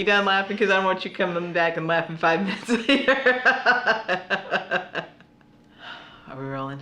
You done laughing? Because I don't want you coming back and laughing 5 minutes later. Are we rolling?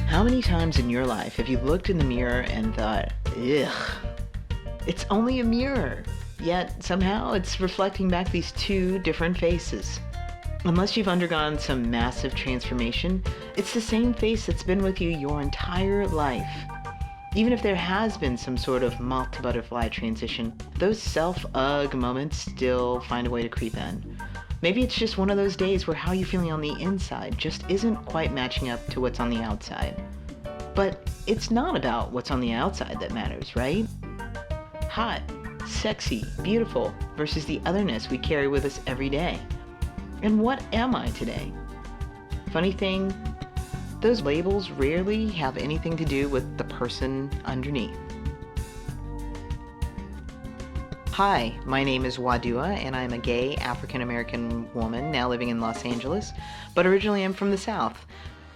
How many times in your life have you looked in the mirror and thought, ugh, it's only a mirror, yet somehow it's reflecting back these two different faces? Unless you've undergone some massive transformation, it's the same face that's been with you your entire life. Even if there has been some sort of moth to butterfly transition, those self-ugh moments still find a way to creep in. Maybe it's just one of those days where how you're feeling on the inside just isn't quite matching up to what's on the outside. But it's not about what's on the outside that matters, right? Hot, sexy, beautiful versus the otherness we carry with us every day. And what am I today? Funny thing, those labels rarely have anything to do with the person underneath. Hi, my name is Wadua, and I'm a gay African-American woman now living in Los Angeles, but originally I'm from the South,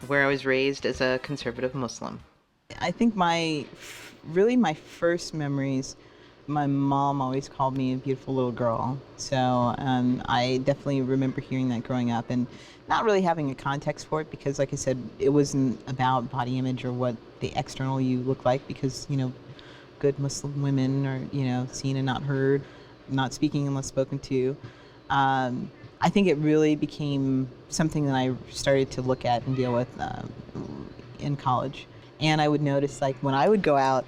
where I was raised as a conservative Muslim. I think my first memories, my mom always called me a beautiful little girl. So I definitely remember hearing that growing up and not really having a context for it because, like I said, it wasn't about body image or what the external you look like because, you know, good Muslim women are, you know, seen and not heard, not speaking unless spoken to. I think it really became something that I started to look at and deal with in college. And I would notice, like, when I would go out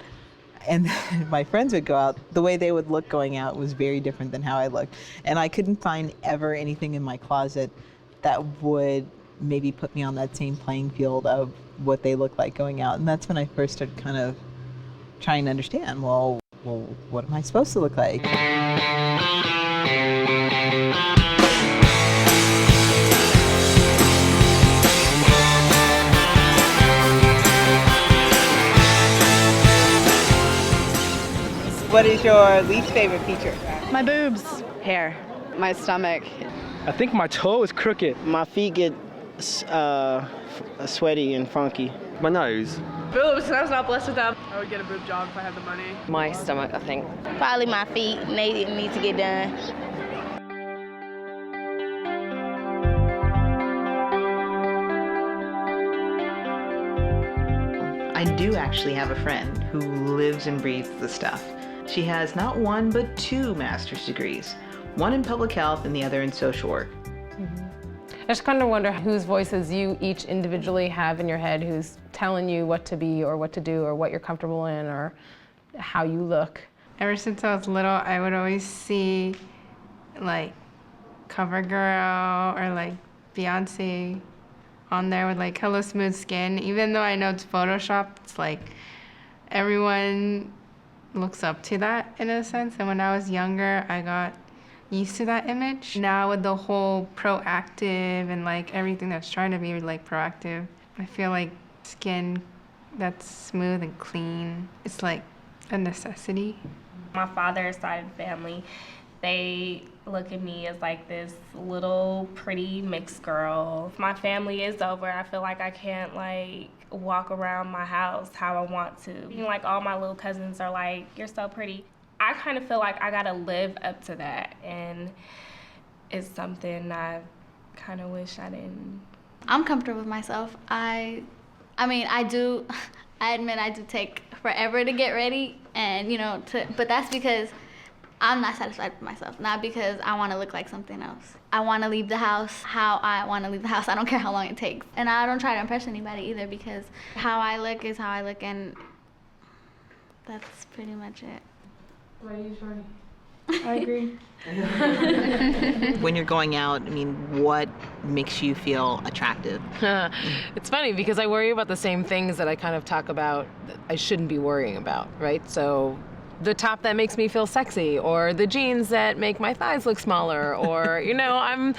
and my friends would go out, the way they would look going out was very different than how I looked. And I couldn't find ever anything in my closet that would maybe put me on that same playing field of what they look like going out. And that's when I first started kind of trying to understand, well, what am I supposed to look like? What is your least favorite feature? My boobs. Hair. My stomach. I think my toe is crooked. My feet get sweaty and funky. My nose. Boobs, I was not blessed with them. I would get a boob job if I had the money. My stomach, I think. Probably my feet. They need to get done. I do actually have a friend who lives and breathes the stuff. She has not one, but 2 master's degrees, one in public health and the other in social work. I just kind of wonder whose voices you each individually have in your head, who's telling you what to be or what to do or what you're comfortable in or how you look. Ever since I was little, I would always see like CoverGirl or like Beyonce on there with like Hello Smooth Skin. Even though I know it's Photoshop, it's like everyone looks up to that in a sense. And when I was younger, I got used to that image. Now with the whole proactive and like everything that's trying to be like proactive, I feel like skin that's smooth and clean, it's like a necessity. My father's side of the family, they look at me as like this little pretty mixed girl. If my family is over, I feel like I can't like walk around my house how I want to. Like all my little cousins are like, you're so pretty. I kind of feel like I gotta live up to that, and it's something I kind of wish I didn't. I'm comfortable with myself. I mean, I admit I do take forever to get ready, and but that's because I'm not satisfied with myself, not because I want to look like something else. I want to leave the house how I want to leave the house. I don't care how long it takes. And I don't try to impress anybody either, because how I look is how I look, and that's pretty much it. What are you, Shorty? I agree. When you're going out, I mean, what makes you feel attractive? It's funny because I worry about the same things that I kind of talk about that I shouldn't be worrying about, right? So the top that makes me feel sexy, or the jeans that make my thighs look smaller, or I'm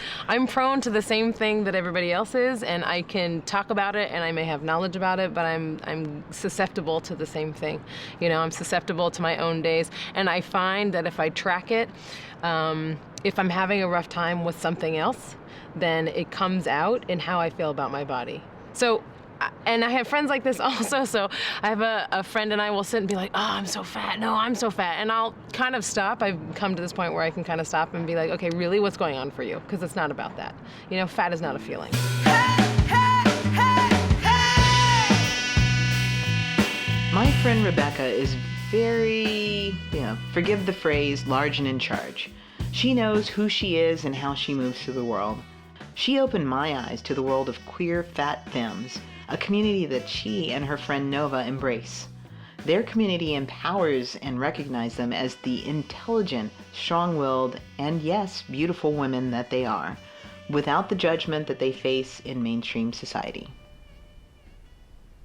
prone to the same thing that everybody else is, and I can talk about it and I may have knowledge about it, but I'm susceptible to the same thing. I'm susceptible to my own days, and I find that if I track it, if I'm having a rough time with something else, then it comes out in how I feel about my body. So, and I have friends like this also, so I have a friend and I will sit and be like, oh, I'm so fat, no, I'm so fat, and I'll kind of stop. I've come to this point where I can kind of stop and be like, okay, really, what's going on for you? Because it's not about that. Fat is not a feeling. My friend Rebecca is very, forgive the phrase, large and in charge. She knows who she is and how she moves through the world. She opened my eyes to the world of queer fat femmes, a community that she and her friend Nova embrace. Their community empowers and recognizes them as the intelligent, strong-willed, and yes, beautiful women that they are, without the judgment that they face in mainstream society.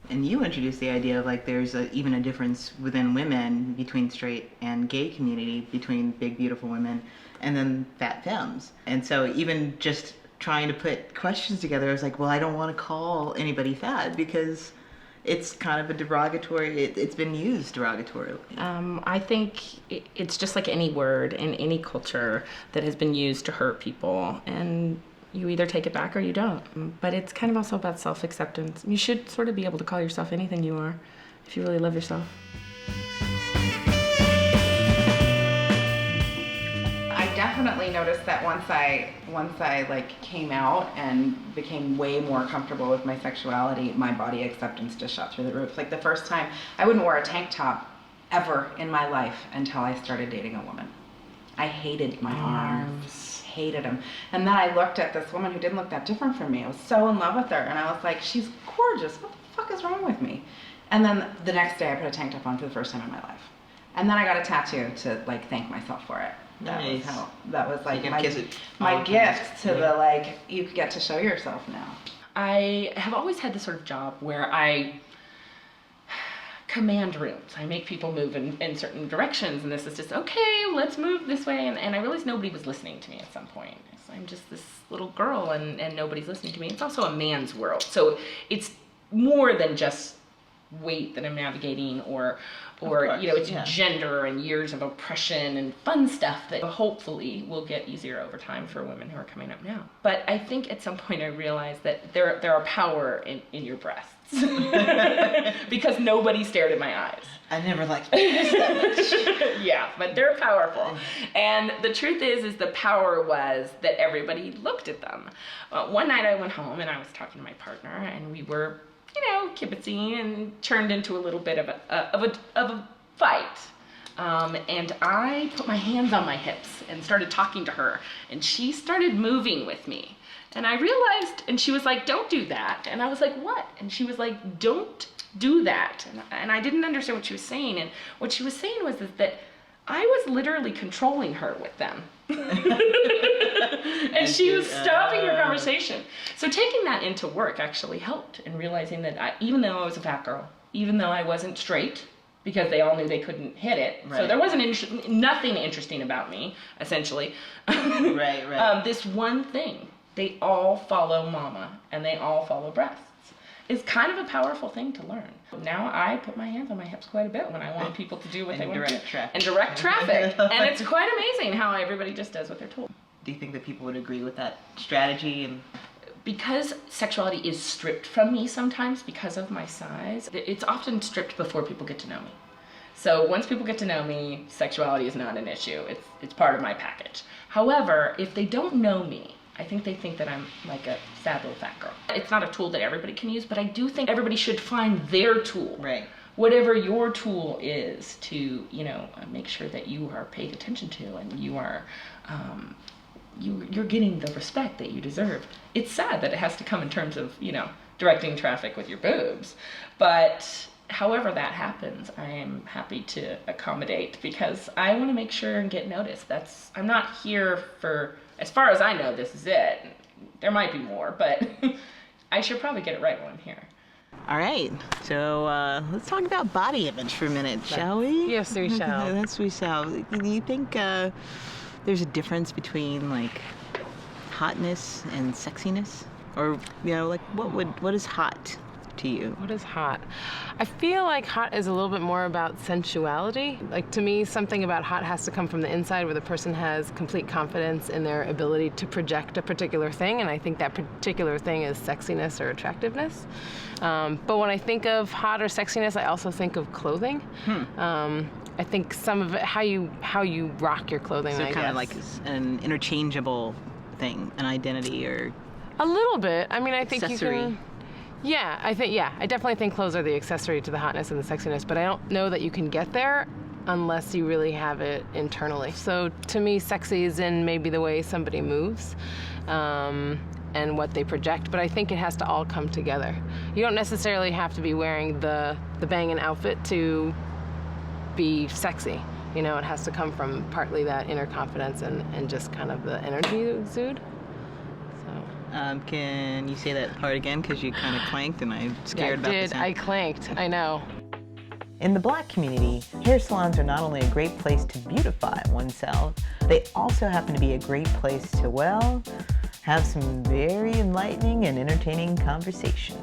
And you introduced the idea of there's even a difference within women between straight and gay community, between big, beautiful women and then fat femmes. And so even just trying to put questions together, I was like, well, I don't want to call anybody fat because it's kind of a derogatory, it's been used derogatorily. I think it's just like any word in any culture that has been used to hurt people, and you either take it back or you don't. But it's kind of also about self-acceptance. You should sort of be able to call yourself anything you are if you really love yourself. I definitely noticed that once I came out and became way more comfortable with my sexuality, my body acceptance just shot through the roof. Like the first time, I wouldn't wear a tank top ever in my life until I started dating a woman. I hated my arms, hated them. And then I looked at this woman who didn't look that different from me. I was so in love with her, and I was like, she's gorgeous. What the fuck is wrong with me? And then the next day I put a tank top on for the first time in my life. And then I got a tattoo to thank myself for it. Nice. That was like my gift to the you get to show yourself now. I have always had this sort of job where I command rooms. I make people move in certain directions, and this is just, okay, let's move this way. And I realized nobody was listening to me at some point. So I'm just this little girl and nobody's listening to me. It's also a man's world. So it's more than just weight that I'm navigating or it's gender and years of oppression and fun stuff that hopefully will get easier over time for women who are coming up now. But I think at some point I realized that there are power in your breasts because nobody stared at my eyes. I never liked this that much. Yeah, but they're powerful. And the truth is the power was that everybody looked at them. One night I went home and I was talking to my partner, and we were kibitzing, and turned into a little bit of a fight. And I put my hands on my hips and started talking to her, and she started moving with me. And I realized, and she was like, don't do that. And I was like, what? And she was like, don't do that. And I didn't understand what she was saying. And what she was saying was that I was literally controlling her with them. And she was stopping her conversation. So taking that into work actually helped, and realizing that even though I was a fat girl, even though I wasn't straight, because they all knew they couldn't hit it, right. So there wasn't nothing interesting about me, essentially. Right. This one thing, they all follow mama, and they all follow breasts. is kind of a powerful thing to learn. Now I put my hands on my hips quite a bit when I want people to do what they want to do. And direct traffic. And it's quite amazing how everybody just does what they're told. Do you think that people would agree with that strategy? And because sexuality is stripped from me sometimes because of my size, it's often stripped before people get to know me. So once people get to know me, sexuality is not an issue. It's part of my package. However, if they don't know me, I think they think that I'm like a sad little fat girl. It's not a tool that everybody can use, but I do think everybody should find their tool. Right. Whatever your tool is to, make sure that you are paid attention to and you are, you're getting the respect that you deserve. It's sad that it has to come in terms of, directing traffic with your boobs, but however that happens, I am happy to accommodate because I want to make sure and get noticed. I'm not here for, as far as I know, this is it. There might be more, but I should probably get it right while I'm here. All right, so let's talk about body image for a minute, shall we? Yes, we shall. Yes, we shall. Do you think there's a difference between like hotness and sexiness, or what is hot to you? What is hot? I feel like hot is a little bit more about sensuality. Like to me, something about hot has to come from the inside where the person has complete confidence in their ability to project a particular thing, and I think that particular thing is sexiness or attractiveness. But when I think of hot or sexiness, I also think of clothing. I think some of it, how you rock your clothing, So I kind guess. of like an interchangeable thing, an identity, or A little bit. I mean, I think accessory. you can. Yeah, I definitely think clothes are the accessory to the hotness and the sexiness, but I don't know that you can get there unless you really have it internally. So to me, sexy is in maybe the way somebody moves and what they project, but I think it has to all come together. You don't necessarily have to be wearing the banging outfit to be sexy. It has to come from partly that inner confidence and just kind of the energy you exude. Can you say that part again? Because you kind of clanked and I'm scared about this. I clanked, I know. in the Black community, hair salons are not only a great place to beautify oneself, they also happen to be a great place to, well, have some very enlightening and entertaining conversation.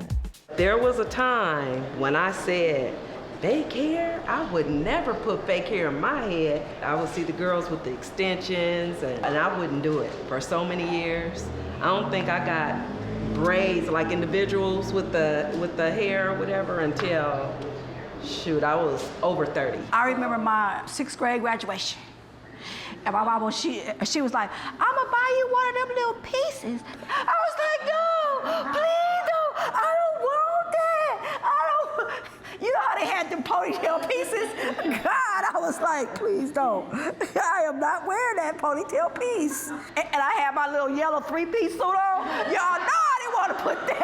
There was a time when I said, fake hair? I would never put fake hair in my head. I would see the girls with the extensions and I wouldn't do it for so many years. I don't think I got braids like individuals with the hair or whatever until, shoot, I was over 30. I remember my 6th grade graduation. And my mama, she was like, I'm gonna buy you one of them little pieces. I was like, no, please don't, I don't want that. You know how they had them ponytail pieces? God, I was like, please don't. I am not wearing that ponytail piece. And I had my little yellow 3-piece suit on. Y'all know I didn't want to put that.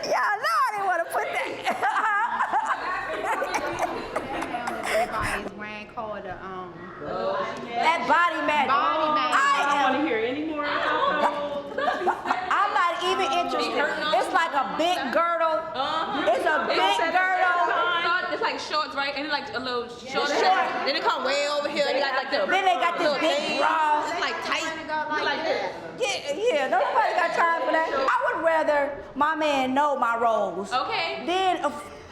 Y'all know I didn't want to put that. Everybody's wearing called that body magic. I don't want to hear any more. I'm not even interested. It's like a big girdle. It's a big girdle. It's like shorts, right? And it's like a little short. Then it come way over here. Then they got this big bra. It's like tight. Like this. Yeah, nobody got time for that. I would rather my man know my roles. Okay. Then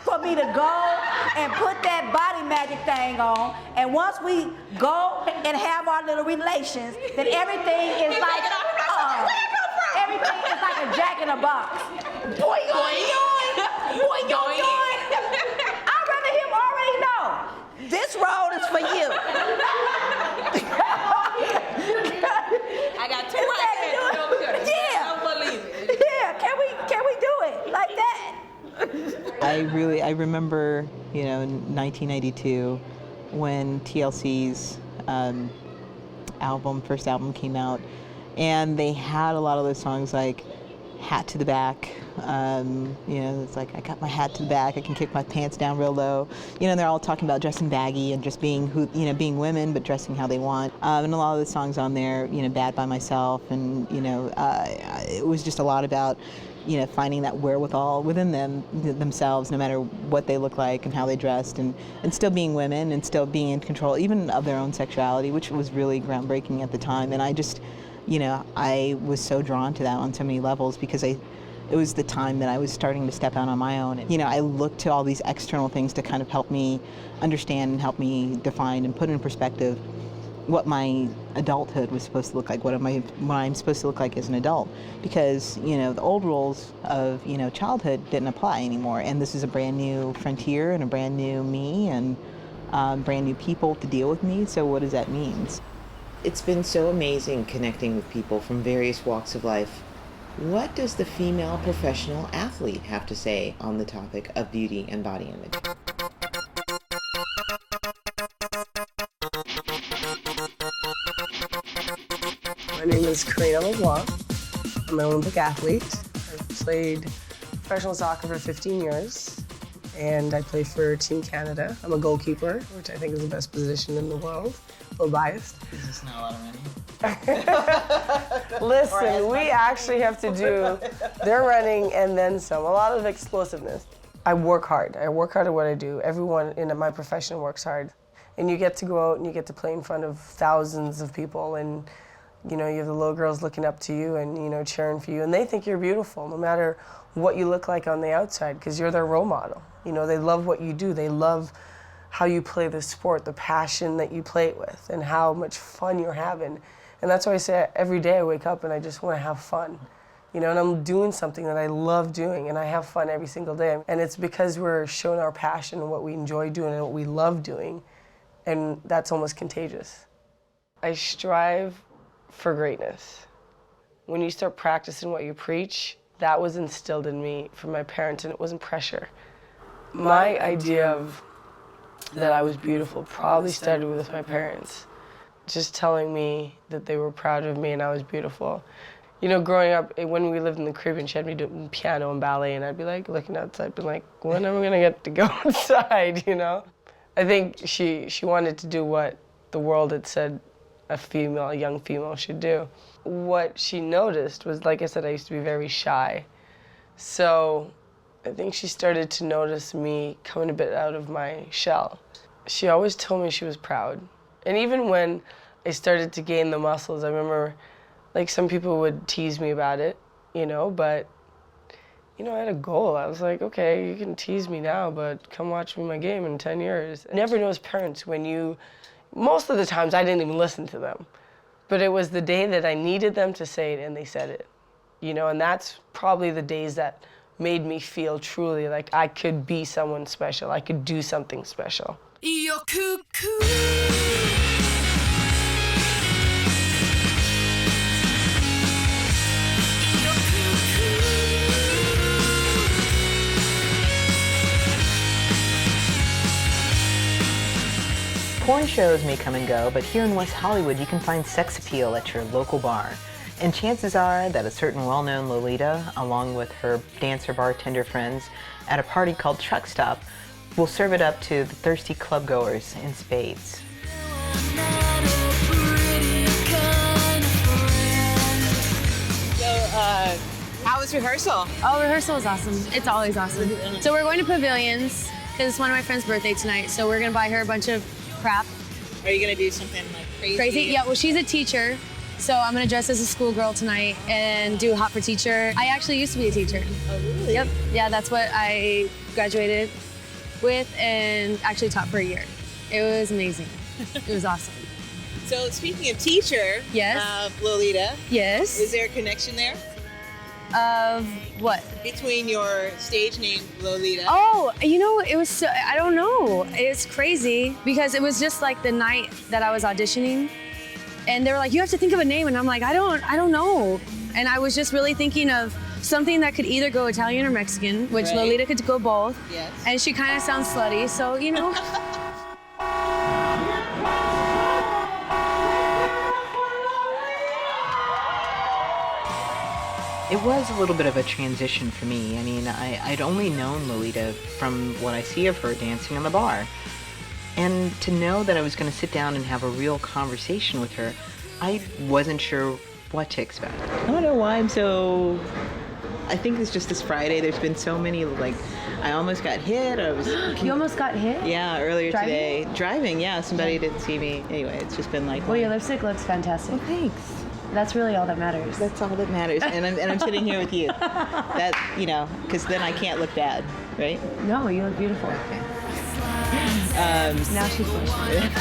for me to go and put that body magic thing on, and once we go and have our little relations, then everything is like, everything is like a jack in a box. Boy, I'd rather him already know, this road is for you. I got 2 hands over here. Yeah. I don't believe it. Yeah, can we do it like that? I remember, in 1992 when TLC's first album came out, and they had a lot of those songs like Hat to the Back. It's like, I got my hat to the back, I can kick my pants down real low. They're all talking about dressing baggy and just being being women, but dressing how they want. And a lot of the songs on there, Bad by Myself, and it was just a lot about finding that wherewithal within themselves, no matter what they look like and how they dressed, and still being women and still being in control, even of their own sexuality, which was really groundbreaking at the time. And I just, I was so drawn to that on so many levels, because it was the time that I was starting to step out on my own. And, I looked to all these external things to kind of help me understand and help me define and put in perspective what my adulthood was supposed to look like, what I'm supposed to look like as an adult. Because, the old rules of, childhood didn't apply anymore. And this is a brand new frontier and a brand new me and brand new people to deal with me. So what does that mean? It's been so amazing connecting with people from various walks of life. What does the female professional athlete have to say on the topic of beauty and body image? My name is Karina LeBlanc. I'm an Olympic athlete. I've played professional soccer for 15 years, and I play for Team Canada. I'm a goalkeeper, which I think is the best position in the world. A little biased. Is this not a lot of money? Listen, we actually have to do their running and then some, a lot of explosiveness. I work hard. I work hard at what I do. Everyone in my profession works hard. And you get to go out and you get to play in front of thousands of people, and you have the little girls looking up to you and cheering for you, and they think you're beautiful no matter what you look like on the outside, because you're their role model. They love what you do. They love how you play the sport, the passion that you play it with, and how much fun you're having. And that's why I say every day I wake up and I just want to have fun. And I'm doing something that I love doing, and I have fun every single day. And it's because we're showing our passion and what we enjoy doing and what we love doing, and that's almost contagious. I strive for greatness. When you start practicing what you preach, that was instilled in me from my parents, and it wasn't pressure. My idea of that I was beautiful probably started with my parents, just telling me that they were proud of me and I was beautiful. Growing up, when we lived in the Caribbean, she had me doing piano and ballet, and I'd be like looking outside, being like, when am I gonna get to go outside, I think she wanted to do what the world had said a young female should do. What she noticed was, like I said, I used to be very shy. So I think she started to notice me coming a bit out of my shell. She always told me she was proud. And even when I started to gain the muscles, I remember, some people would tease me about it, but, I had a goal. I was like, okay, you can tease me now, but come watch me my game in 10 years. I never know as parents most of the times I didn't even listen to them, but it was the day that I needed them to say it and they said it, and that's probably the days that made me feel truly like I could be someone special. I could do something special. You're cuckoo. Porn shows may come and go, but here in West Hollywood you can find sex appeal at your local bar. And chances are that a certain well-known Lolita, along with her dancer bartender friends, at a party called Truck Stop, will serve it up to the thirsty club-goers in spades. How was rehearsal? Oh, rehearsal was awesome. It's always awesome. So we're going to Pavilions, because it's one of my friend's birthday tonight, so we're gonna buy her a bunch of crap. Are you gonna do something crazy? Yeah, well, she's a teacher, so I'm gonna dress as a schoolgirl tonight and do Hot for Teacher. I actually used to be a teacher. Oh, really? Yep, yeah, that's what I graduated with and actually taught for a year. It was amazing. It was awesome. So speaking of teacher, yes. Lolita. Yes. Is there a connection there? Of what? Between your stage name, Lolita. Oh, it was so, I don't know. It's crazy because it was just like the night that I was auditioning and they were like, you have to think of a name. And I'm like, I don't know. And I was just really thinking of something that could either go Italian or Mexican, which Right. Lolita could go both. Yes. And she kind of sounds slutty, so, It was a little bit of a transition for me. I mean, I'd only known Lolita from what I see of her dancing on the bar. And to know that I was going to sit down and have a real conversation with her, I wasn't sure what to expect. I don't know why I'm so... I think it's just this Friday. There's been so many, I almost got hit. You almost got hit? Yeah, earlier Driving? today. Driving, yeah. Somebody didn't see me. Anyway, it's just been Well, your lipstick looks fantastic. Well, thanks. that's really all that matters. That's all that matters. And I'm sitting here with you. That, because then I can't look bad, right? No, you look beautiful. Okay. Now she's blushing.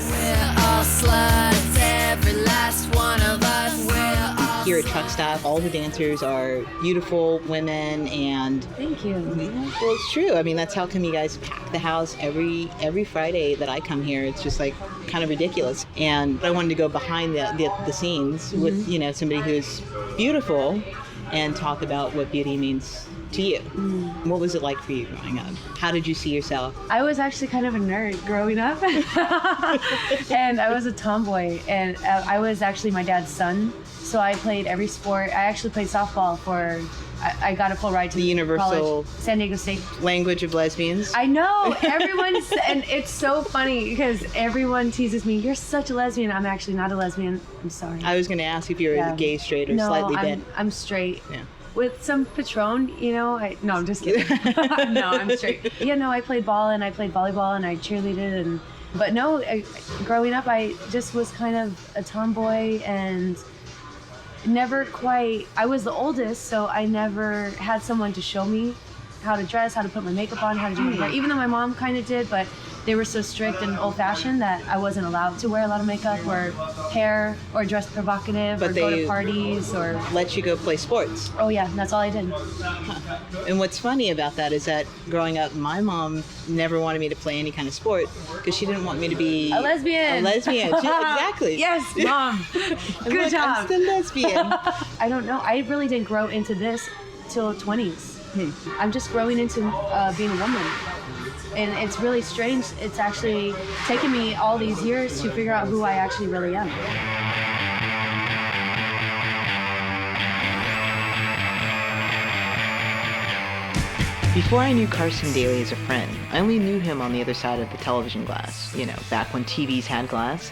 We're all sluts, every last one of us. Here at Truck Stop, all the dancers are beautiful women, and thank you. Well, it's true. I mean, that's how come you guys pack the house every Friday that I come here. It's just like kind of ridiculous. And I wanted to go behind the scenes with somebody who's beautiful and talk about what beauty means to you. What was it like for you growing up? How did you see yourself? I was actually kind of a nerd growing up. And I was a tomboy, and I was actually my dad's son. So I played every sport. I actually played softball I got a full ride to the Universal college, San Diego State. Language of lesbians. I know, and it's so funny because everyone teases me, you're such a lesbian. I'm actually not a lesbian, I'm sorry. I was gonna ask if you were gay, straight, or slightly bent. I'm straight. Yeah. With some Patron, no, I'm just kidding. No, I'm straight. I played ball and I played volleyball and I cheerleaded but no, growing up I just was kind of a tomboy and I was the oldest, so I never had someone to show me how to dress, how to put my makeup on, how to do my hair, even though my mom kind of did, but they were so strict and old-fashioned that I wasn't allowed to wear a lot of makeup or hair or dress provocative or go to parties or... let you go play sports. Oh yeah, that's all I did. And what's funny about that is that growing up, my mom never wanted me to play any kind of sport because she didn't want me to be... a lesbian. Exactly. Yes, Mom. Good job. I'm still lesbian. I don't know. I really didn't grow into this till 20s. I'm just growing into being a woman. And it's really strange. It's actually taken me all these years to figure out who I actually really am. Before I knew Carson Daly as a friend, I only knew him on the other side of the television glass, back when TVs had glass.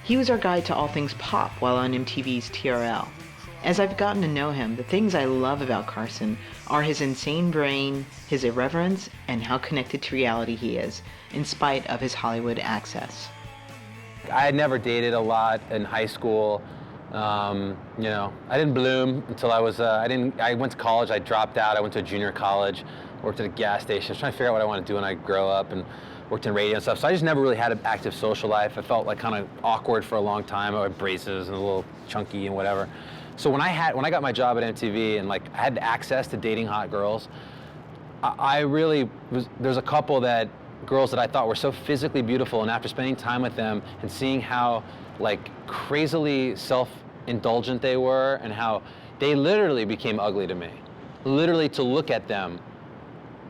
He was our guide to all things pop while on MTV's TRL. As I've gotten to know him, the things I love about Carson are his insane brain, his irreverence, and how connected to reality he is, in spite of his Hollywood access. I had never dated a lot in high school. I didn't bloom until I went to college, I dropped out, I went to a junior college, worked at a gas station, I was trying to figure out what I want to do when I grow up, and worked in radio and stuff. So I just never really had an active social life. I felt like kind of awkward for a long time. I had braces and a little chunky and whatever. So when I got my job at MTV and I had access to dating hot girls, there's a couple girls that I thought were so physically beautiful, and after spending time with them and seeing how crazily self-indulgent they were and how they literally became ugly to me. Literally, to look at them,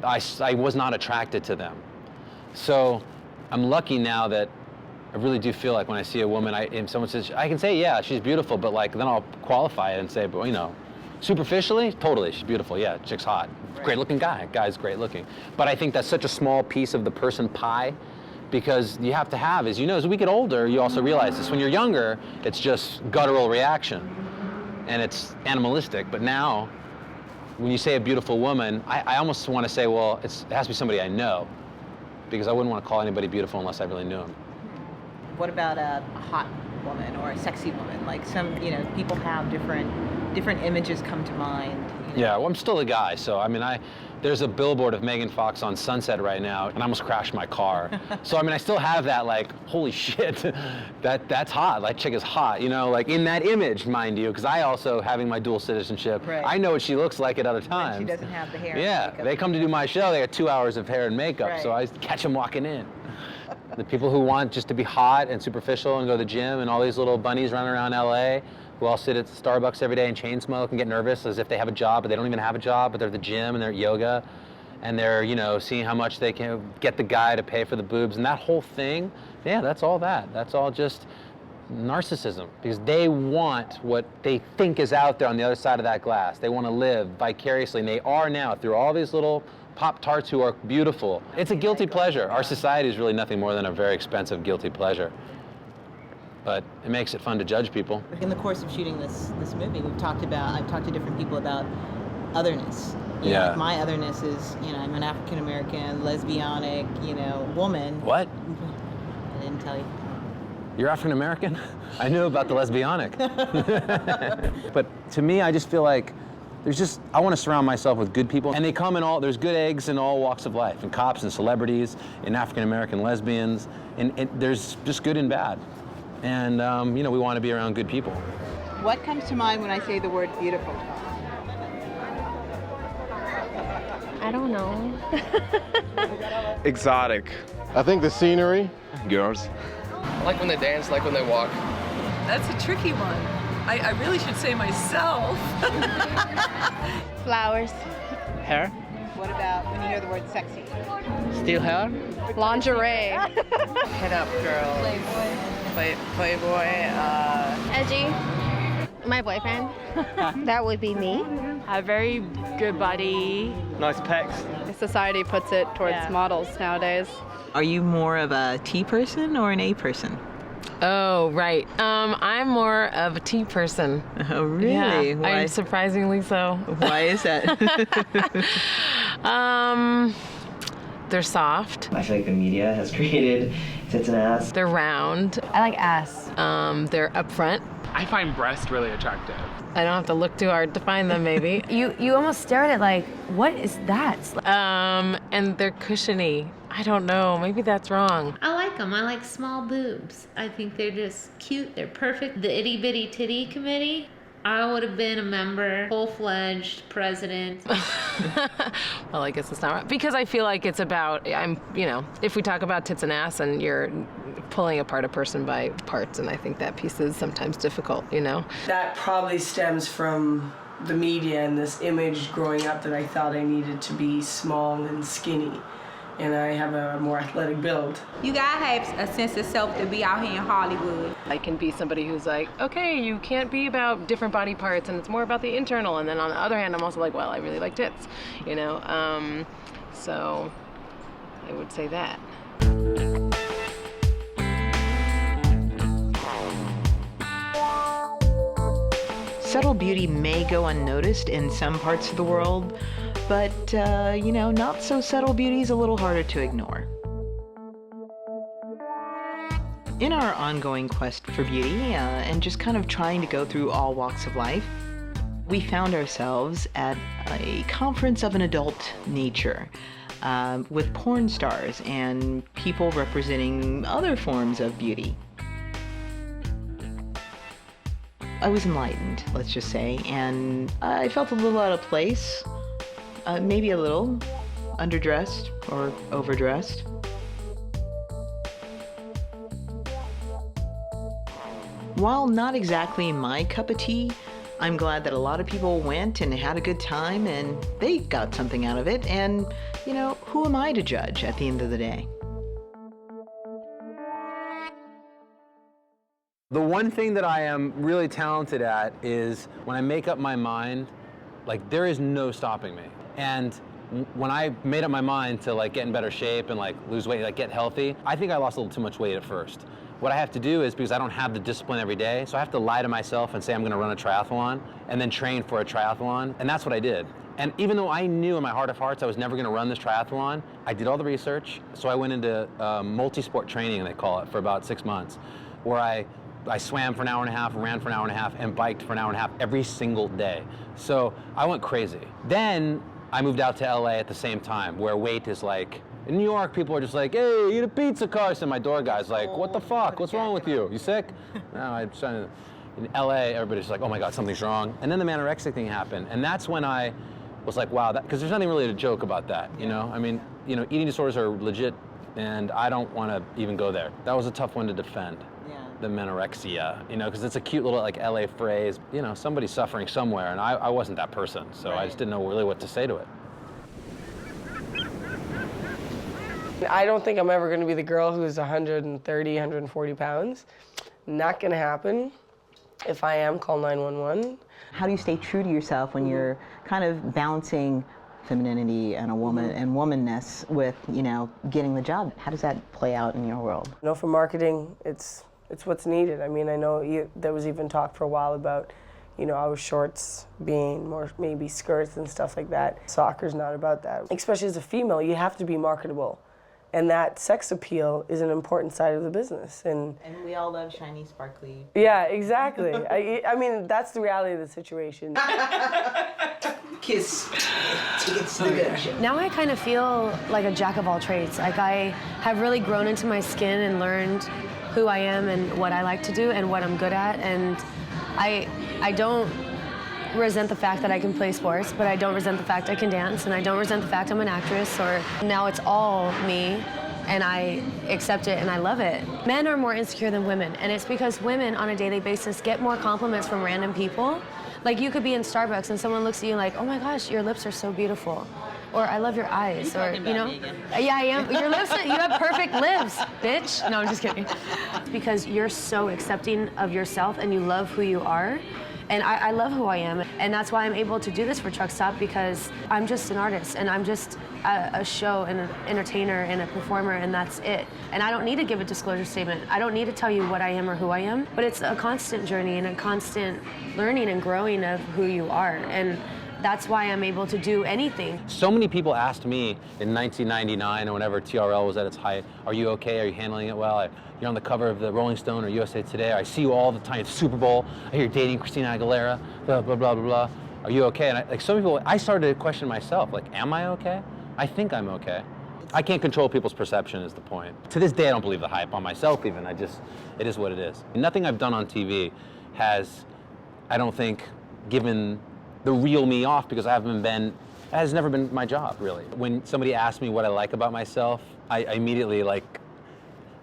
I was not attracted to them. So I'm lucky now that I really do feel like when I see a woman, and someone says, I can say, yeah, she's beautiful, but then I'll qualify it and say, but superficially, totally, she's beautiful, yeah, chick's hot. Great looking guy's great looking. But I think that's such a small piece of the person pie, because you have to have, as we get older, you also realize this. When you're younger, it's just guttural reaction, and it's animalistic. But now, when you say a beautiful woman, I almost want to say, well, it has to be somebody I know, because I wouldn't want to call anybody beautiful unless I really knew him. What about a hot woman or a sexy woman? Some, people have different images come to mind. Yeah, well, I'm still a guy, so there's a billboard of Megan Fox on Sunset right now, and I almost crashed my car. So I still have that holy shit, that's hot. That chick is hot, in that image, mind you, because I also, having my dual citizenship, right. I know what she looks like at other times. She doesn't have the hair. Yeah, they come to do my show, they got 2 hours of hair and makeup, right. So I catch them walking in. The people who want just to be hot and superficial and go to the gym, and all these little bunnies running around LA who all sit at Starbucks every day and chain smoke and get nervous as if they have a job, but they don't even have a job, but they're at the gym and they're at yoga, and they're, seeing how much they can get the guy to pay for the boobs, and that whole thing, yeah, that's all that. That's all just narcissism, because they want what they think is out there on the other side of that glass. They want to live vicariously, and they are now, through all these little Pop-Tarts who are beautiful. It's a guilty pleasure. Our society is really nothing more than a very expensive guilty pleasure. But it makes it fun to judge people. In the course of shooting this movie, I've talked to different people about otherness. Yeah. My otherness is, I'm an African-American, lesbianic, woman. What? I didn't tell you. You're African American? I knew about the lesbianic. But to me, I just feel like I want to surround myself with good people. And they come there's good eggs in all walks of life, in cops and celebrities, in African American lesbians, and there's just good and bad. And, we want to be around good people. What comes to mind when I say the word beautiful? I don't know. Exotic. I think the scenery. Girls. I like when they dance, I like when they walk. That's a tricky one. I really should say myself. Flowers. Hair. What about when you hear the word sexy? Still hair. Lingerie. Head up, girl. Playboy. Edgy. My boyfriend. That would be me. A very good body. Nice pecs. Society puts it towards models nowadays. Are you more of a T person or an A person? Oh, right. I'm more of a T person. Oh, really? Yeah, Why? I'm surprisingly so. Why is that? They're soft. I feel like the media has created tits and ass. They're round. I like ass. They're upfront. I find breast really attractive. I don't have to look too hard to find them, maybe. You almost stare at it like, what is that? And they're cushiony. I don't know. Maybe that's wrong. I like them. I like small boobs. I think they're just cute. They're perfect. The itty bitty titty committee. I would have been a member, full-fledged president. Well, I guess it's not right. Because I feel like it's about, if we talk about tits and ass and you're pulling apart a person by parts, and I think that piece is sometimes difficult, That probably stems from the media and this image growing up that I thought I needed to be small and skinny. And I have a more athletic build. You gotta have a sense of self to be out here in Hollywood. I can be somebody who's like, okay, you can't be about different body parts and it's more about the internal. And then on the other hand, I'm also like, well, I really like tits, so I would say that. Subtle beauty may go unnoticed in some parts of the world, but, not so subtle beauty is a little harder to ignore. In our ongoing quest for beauty, and just kind of trying to go through all walks of life, we found ourselves at a conference of an adult nature, with porn stars and people representing other forms of beauty. I was enlightened, let's just say, and I felt a little out of place. Maybe a little underdressed or overdressed. While not exactly my cup of tea, I'm glad that a lot of people went and had a good time and they got something out of it, and, who am I to judge at the end of the day? The one thing that I am really talented at is when I make up my mind, there is no stopping me. And when I made up my mind to get in better shape and lose weight, get healthy, I think I lost a little too much weight at first. What I have to do is, because I don't have the discipline every day, so I have to lie to myself and say I'm gonna run a triathlon and then train for a triathlon, and that's what I did. And even though I knew in my heart of hearts I was never gonna run this triathlon, I did all the research, so I went into multi-sport training, they call it, for about 6 months, where I swam for an hour and a half, ran for an hour and a half, and biked for an hour and a half every single day. So I went crazy. Then I moved out to LA at the same time, where weight is in New York, people are just like, hey, eat a pizza, Carson. My door guy's like, what the fuck? What's wrong with you? You sick? No, I'm trying to. In LA, everybody's like, oh my God, something's wrong. And then the manorexic thing happened. And that's when I was like, wow, because there's nothing really to joke about that, I mean, eating disorders are legit, and I don't want to even go there. That was a tough one to defend. The menorexia, because it's a cute little LA phrase. Somebody's suffering somewhere, and I wasn't that person, so I just didn't know really what to say to it. I don't think I'm ever going to be the girl who's 130, 140 pounds. Not going to happen. If I am, call 911. How do you stay true to yourself when you're kind of balancing femininity and a woman and womanness with, getting the job? How does that play out in your world? For marketing, it's what's needed. I mean, I know there was even talk for a while about, our shorts being more maybe skirts and stuff like that. Soccer's not about that. Especially as a female, you have to be marketable. And that sex appeal is an important side of the business. And we all love shiny, sparkly. Yeah, exactly. I mean, that's the reality of the situation. Kiss. Tickets to the good show. Now I kind of feel like a jack of all trades. Like I have really grown into my skin and learned who I am and what I like to do and what I'm good at. And I don't resent the fact that I can play sports, but I don't resent the fact I can dance, and I don't resent the fact I'm an actress, or now it's all me, and I accept it and I love it. Men are more insecure than women, and it's because women on a daily basis get more compliments from random people. Like you could be in Starbucks and someone looks at you like, oh my gosh, your lips are so beautiful. Or I love your eyes, or you know. Yeah, I am. Your lips, you have perfect lips, bitch. No, I'm just kidding. Because you're so accepting of yourself and you love who you are. And I love who I am, and that's why I'm able to do this for Truck Stop, because I'm just an artist, and I'm just a show and an entertainer and a performer, and that's it. And I don't need to give a disclosure statement. I don't need to tell you what I am or who I am, but it's a constant journey and a constant learning and growing of who you are. And that's why I'm able to do anything. So many people asked me in 1999 or whenever TRL was at its height, are you okay? Are you handling it well? You're on the cover of the Rolling Stone or USA Today. I see you all the time at the Super Bowl. I hear you're dating Christina Aguilera, blah, blah, blah, blah, blah. Are you okay? And like so many people, I started to question myself, like, am I okay? I think I'm okay. I can't control people's perception is the point. To this day, I don't believe the hype on myself even. It is what it is. Nothing I've done on TV has, I don't think, given the real me off, because it has never been my job, really. When somebody asks me what I like about myself, I immediately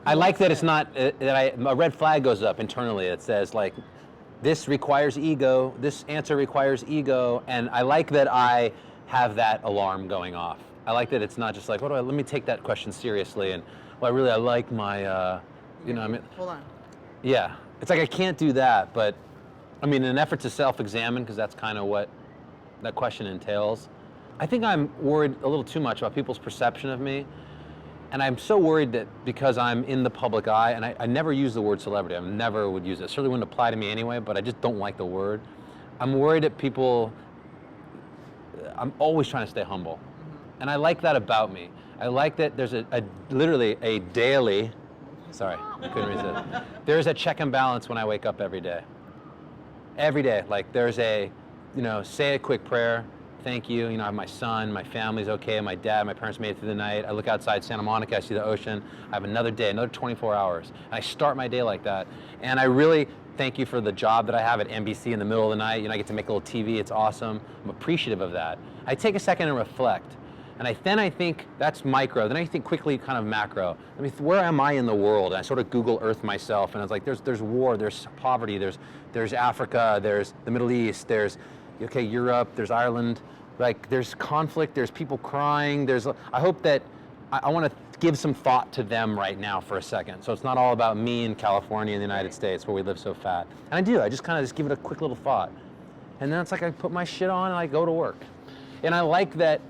I like that it's not, a red flag goes up internally. It says like, this requires ego, this answer requires ego, and I like that I have that alarm going off. I like that it's not just like, let me take that question seriously, and I like my, you know, I mean. Hold on. Yeah, it's like I can't do that, but I mean, in an effort to self-examine, because that's kind of what that question entails, I think I'm worried a little too much about people's perception of me. And I'm so worried that because I'm in the public eye, and I never use the word celebrity, I never would use it. It certainly wouldn't apply to me anyway, but I just don't like the word. I'm worried that people, I'm always trying to stay humble. And I like that about me. I like that there's literally a daily, sorry, I couldn't resist. There's a check and balance when I wake up every day. Every day, like there's a, say a quick prayer, thank you, I have my son, my family's okay, my dad, my parents made it through the night. I look outside Santa Monica, I see the ocean. I have another day, another 24 hours. And I start my day like that. And I really thank you for the job that I have at NBC in the middle of the night. I get to make a little TV, it's awesome. I'm appreciative of that. I take a second and reflect. And then I think that's micro. Then I think quickly kind of macro. I mean, where am I in the world? And I sort of Google Earth myself, and I was like, there's war, there's poverty, there's Africa, there's the Middle East, there's Europe, there's Ireland. Like there's conflict, there's people crying, I hope that, I want to give some thought to them right now for a second. So it's not all about me in California in the United States where we live so fat. And I do, I just kind of give it a quick little thought. And then it's like I put my shit on and I go to work. And I like that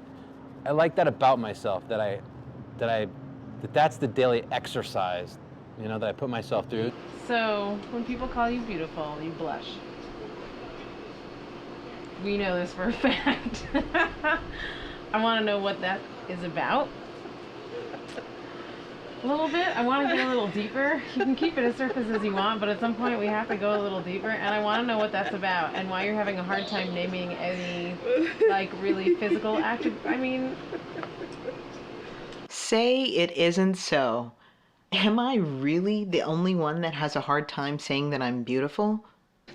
about myself, that's the daily exercise, that I put myself through. So when people call you beautiful, you blush. We know this for a fact. I want to know what that is about. A little bit. I want to get a little deeper. You can keep it as surface as you want, but at some point we have to go a little deeper, and I want to know what that's about and why you're having a hard time naming any, really physical Say it isn't so. Am I really the only one that has a hard time saying that I'm beautiful?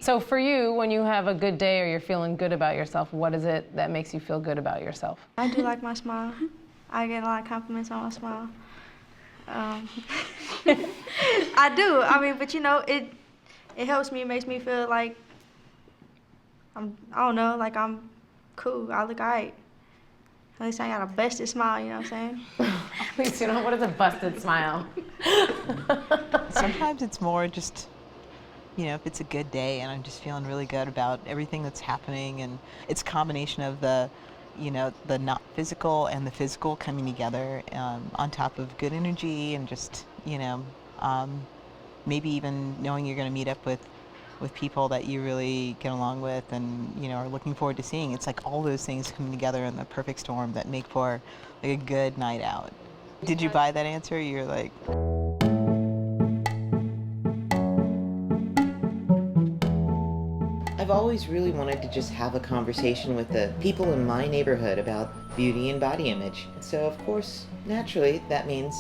So for you, when you have a good day or you're feeling good about yourself, what is it that makes you feel good about yourself? I do like my smile. I get a lot of compliments on my smile. I do. But it helps me. It makes me feel like I'm cool. I look alright. At least I got a busted smile, you know what I'm saying? At least what is a busted smile? Sometimes it's more just, if it's a good day and I'm just feeling really good about everything that's happening, and it's a combination of the not physical and the physical coming together on top of good energy, and just, maybe even knowing you're going to meet up with people that you really get along with and, are looking forward to seeing. It's like all those things coming together in the perfect storm that make for a good night out. Did you buy that answer? You're like... I've always really wanted to just have a conversation with the people in my neighborhood about beauty and body image. So, of course, naturally, that means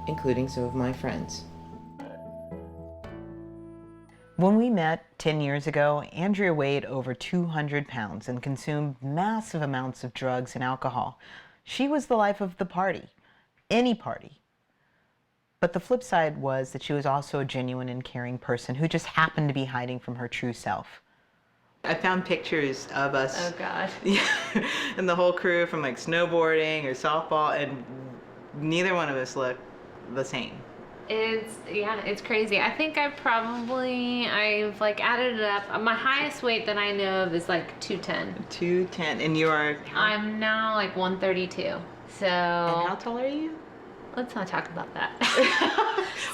including some of my friends. When we met 10 years ago, Andrea weighed over 200 pounds and consumed massive amounts of drugs and alcohol. She was the life of the party, any party. But the flip side was that she was also a genuine and caring person who just happened to be hiding from her true self. I found pictures of us. Oh God. And the whole crew from like snowboarding or softball, and neither one of us looked the same. It's crazy. I think I've like added it up. My highest weight that I know of is like 210. 210, and you are? I'm now like 132. So. And how tall are you? Let's not talk about that.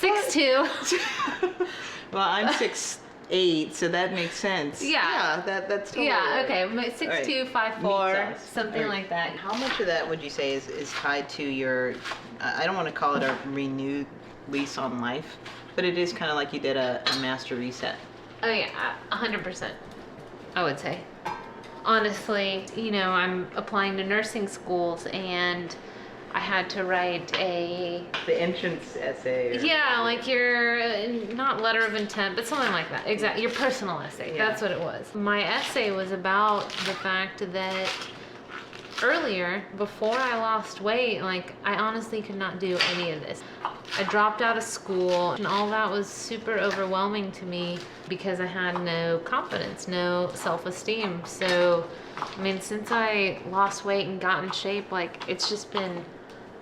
6'2". Well, I'm 6'8", so that makes sense. Yeah. That's totally yeah. Okay. 6'2", right. 5'4", something Right. like that. How much of that would you say is tied to your? I don't want to call it a renewed lease on life, but it is kind of like you did a master reset. Oh yeah, 100%. I would say. Honestly, I'm applying to nursing schools, and I had to write the entrance essay. Yeah, like your not letter of intent, but something like that. Exactly, your personal essay. Yeah. That's what it was. My essay was about the fact that earlier, before I lost weight, like I honestly could not do any of this. I dropped out of school, and all that was super overwhelming to me because I had no confidence, no self-esteem. So, I mean, since I lost weight and got in shape, like it's just been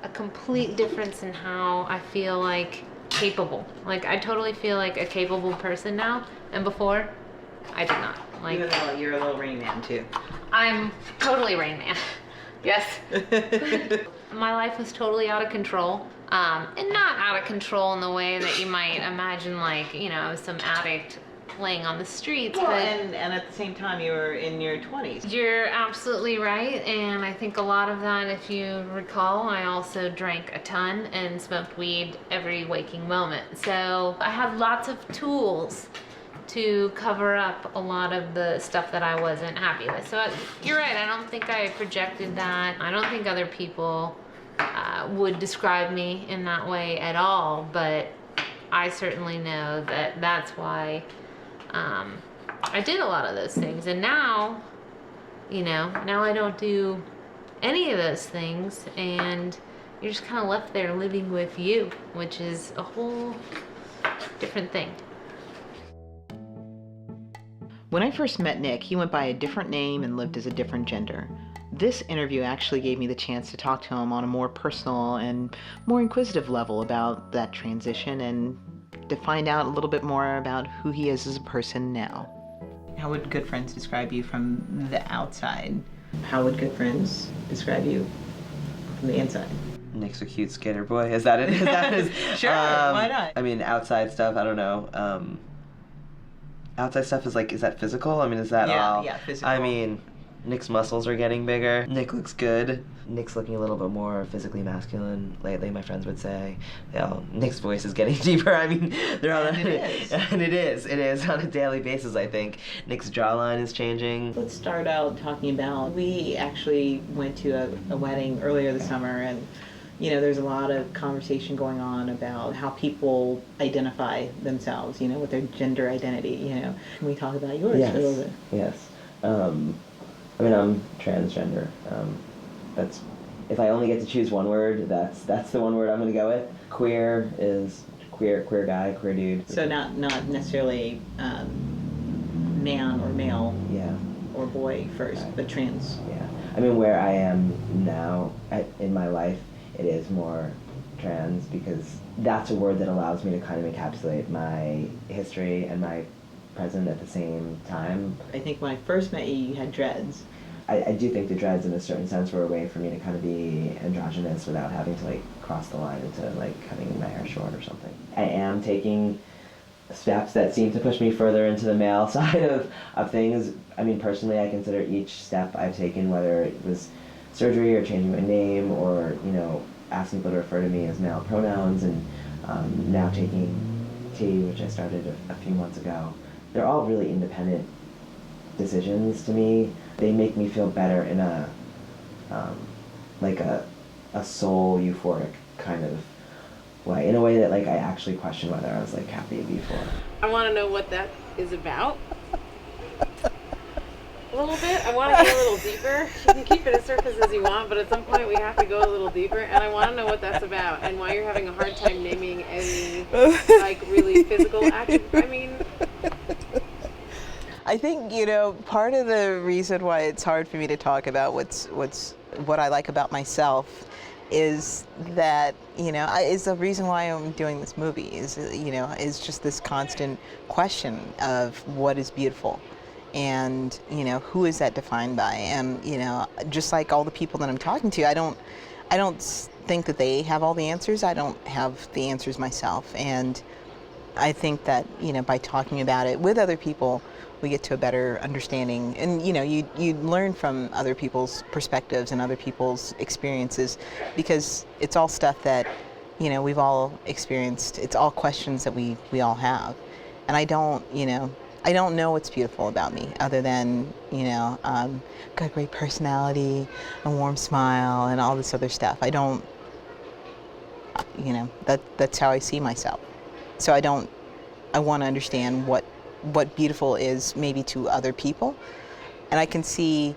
a complete difference in how I feel like capable. Like I totally feel like a capable person now, and before, I did not. Like you're a little Rain Man too. I'm totally Rain Man. Yes. My life was totally out of control. And not out of control in the way that you might imagine, like, some addict laying on the streets. Well, but and at the same time, you were in your 20s. You're absolutely right. And I think a lot of that, if you recall, I also drank a ton and smoked weed every waking moment. So I had lots of tools to cover up a lot of the stuff that I wasn't happy with. So you're right, I don't think I projected that. I don't think other people would describe me in that way at all, but I certainly know that that's why I did a lot of those things. And now, now I don't do any of those things, and you're just kind of left there living with you, which is a whole different thing. When I first met Nick, he went by a different name and lived as a different gender. This interview actually gave me the chance to talk to him on a more personal and more inquisitive level about that transition and to find out a little bit more about who he is as a person now. How would good friends describe you from the outside? How would good friends describe you from the inside? Nick's a cute skater boy. Is that it? Sure, why not? I mean, outside stuff, I don't know. Outside stuff is that physical? I mean, is that all? Yeah, physical. I mean, Nick's muscles are getting bigger. Nick looks good. Nick's looking a little bit more physically masculine lately, my friends would say. Nick's voice is getting deeper. I mean, they're all... And it is. And it is on a daily basis, I think. Nick's jawline is changing. Let's start out talking about, we actually went to a wedding earlier this summer, and there's a lot of conversation going on about how people identify themselves, with their gender identity, Can we talk about yours a little bit? Yes. I mean, I'm transgender. That's, if I only get to choose one word, that's the one word I'm going to go with. Queer is queer guy, queer dude. So not necessarily man or male. Yeah. Or boy first, Right. but trans. Yeah. I mean, where I am now in my life, it is more trans because that's a word that allows me to kind of encapsulate my history and my present at the same time. I think when I first met you, you had dreads. I do think the dreads in a certain sense were a way for me to kind of be androgynous without having to cross the line into cutting my hair short or something. I am taking steps that seem to push me further into the male side of things. I mean, personally, I consider each step I've taken, whether it was surgery or changing my name or, asking people to refer to me as male pronouns, and now taking tea, which I started a few months ago. They're all really independent decisions to me. They make me feel better in a like a soul euphoric kind of way, in a way that like I actually question whether I was like happy before. I want to know what that is about. A little bit. I want to get a little deeper. You can keep it as surface as you want, but at some point we have to go a little deeper, and I want to know what that's about and why you're having a hard time naming any like really physical action. I mean, I think, you know, part of the reason why it's hard for me to talk about what I like about myself is that, you know, is the reason why I'm doing this movie is, you know, is just this constant question of what is beautiful. And, you know, who is that defined by? And, you know, just like all the people that I'm talking to, I don't think that they have all the answers. I don't have the answers myself. And I think that, you know, by talking about it with other people, we get to a better understanding. And, you know, you learn from other people's perspectives and other people's experiences, because it's all stuff that, you know, we've all experienced. It's all questions that we all have. And I don't know what's beautiful about me other than, you know, got a great personality, a warm smile, and all this other stuff. I don't, you know, that's how I see myself. So I want to understand what beautiful is maybe to other people. And I can see